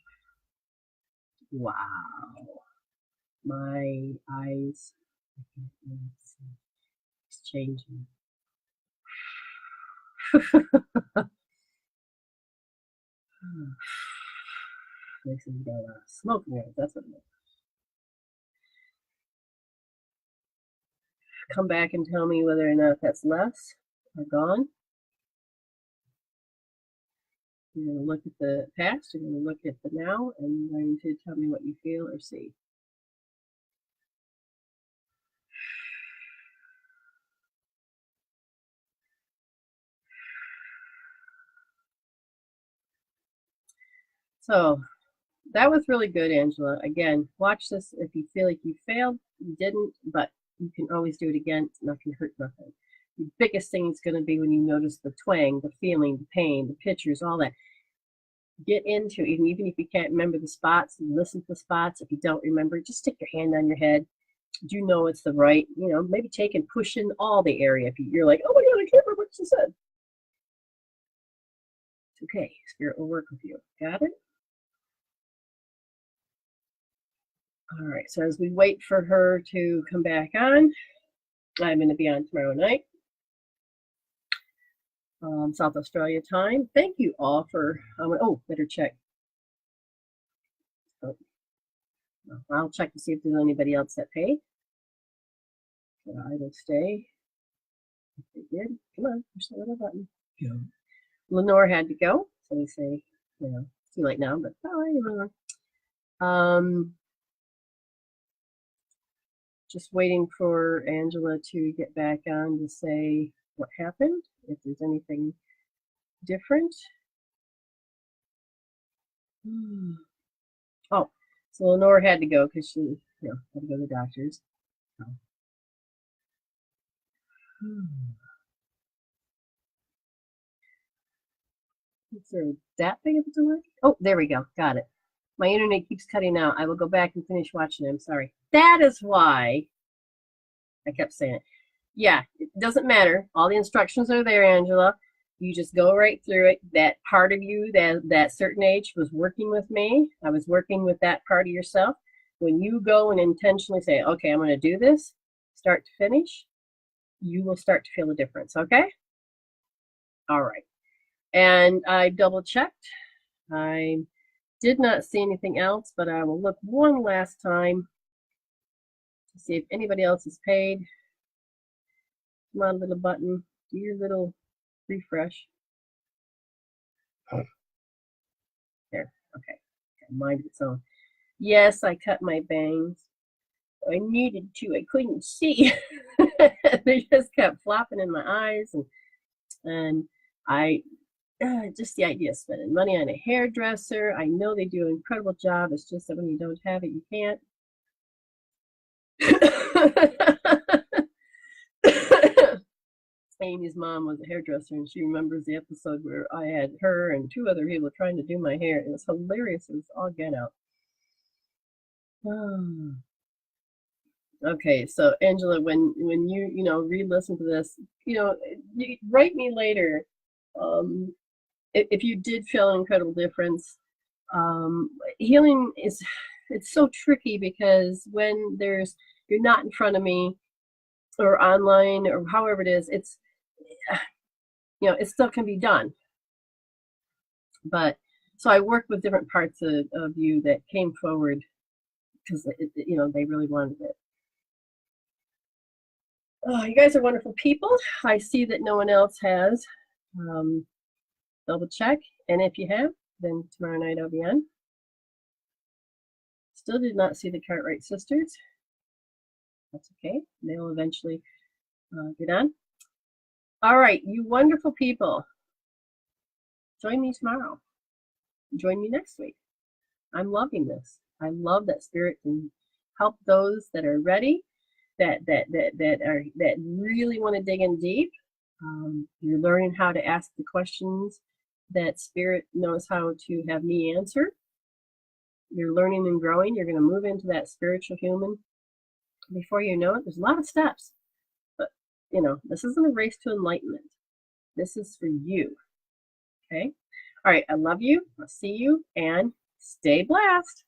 Wow. My eyes. It's changing. Makes me go smoke mirrors. That's what it is. Come back and tell me whether or not that's less or gone. You're going to look at the past, you're going to look at the now, and you're going to tell me what you feel or see. So that was really good, Angela. Again, watch this. If you feel like you failed, you didn't, but you can always do it again. It's not going to hurt nothing. The biggest thing is going to be when you notice the twang, the feeling, the pain, the pictures, all that. Get into it. Even if you can't remember the spots, listen to the spots. If you don't remember, just stick your hand on your head. You know it's the right, maybe take and push in all the area. If you're like, oh my God, I can't remember what she said. It's okay. Spirit will work with you. Got it? All right. So as we wait for her to come back on, I'm going to be on tomorrow night. South Australia time. Thank you all for, better check. Oh, I'll check to see if there's anybody else that paid. So I will stay. If they did, come on, push the little button. Yeah. Lenore had to go, so we say, it's too late now, but bye, Lenore. Just waiting for Angela to get back on to say what happened, if there's anything different. Oh, so Lenore had to go because she, had to go to the doctor's. So. Is there that big of a delay? Oh, there we go. Got it. My internet keeps cutting out. I will go back and finish watching it. I'm sorry. That is why I kept saying it. Yeah, it doesn't matter. All the instructions are there, Angela. You just go right through it. That part of you that certain age was working with me. I was working with that part of yourself. When you go and intentionally say, okay, I'm going to do this, start to finish, you will start to feel a difference, okay? All right. And I double checked. I did not see anything else, but I will look one last time to see if anybody else is paid. Come on, little button. Do your little refresh. There. Okay. Mind of its own. Yes, I cut my bangs. I needed to. I couldn't see. They just kept flopping in my eyes, and I just the idea of spending money on a hairdresser. I know they do an incredible job. It's just that when you don't have it, you can't. Amy's mom was a hairdresser, and she remembers the episode where I had her and 2 other people trying to do my hair. It was hilarious. It was all get out. Okay, so Angela, when you re-listen to this, write me later. If you did feel an incredible difference, healing it's so tricky because when you're not in front of me or online or however it is, it still can be done. But so I worked with different parts of you that came forward because they really wanted it. Oh, you guys are wonderful people. I see that no one else has. Double check, and if you have, then tomorrow night I'll be on. Still did not see the Cartwright sisters. That's okay. They'll eventually get on. All right, you wonderful people. Join me tomorrow. Join me next week. I'm loving this. I love that spirit can help those that are ready, that really want to dig in deep. You're learning how to ask the questions that spirit knows how to have me answer. You're learning and growing. You're going to move into that spiritual human. Before you know it, there's a lot of steps. But, this isn't a race to enlightenment. This is for you. Okay? All right, I love you. I'll see you, and stay blessed.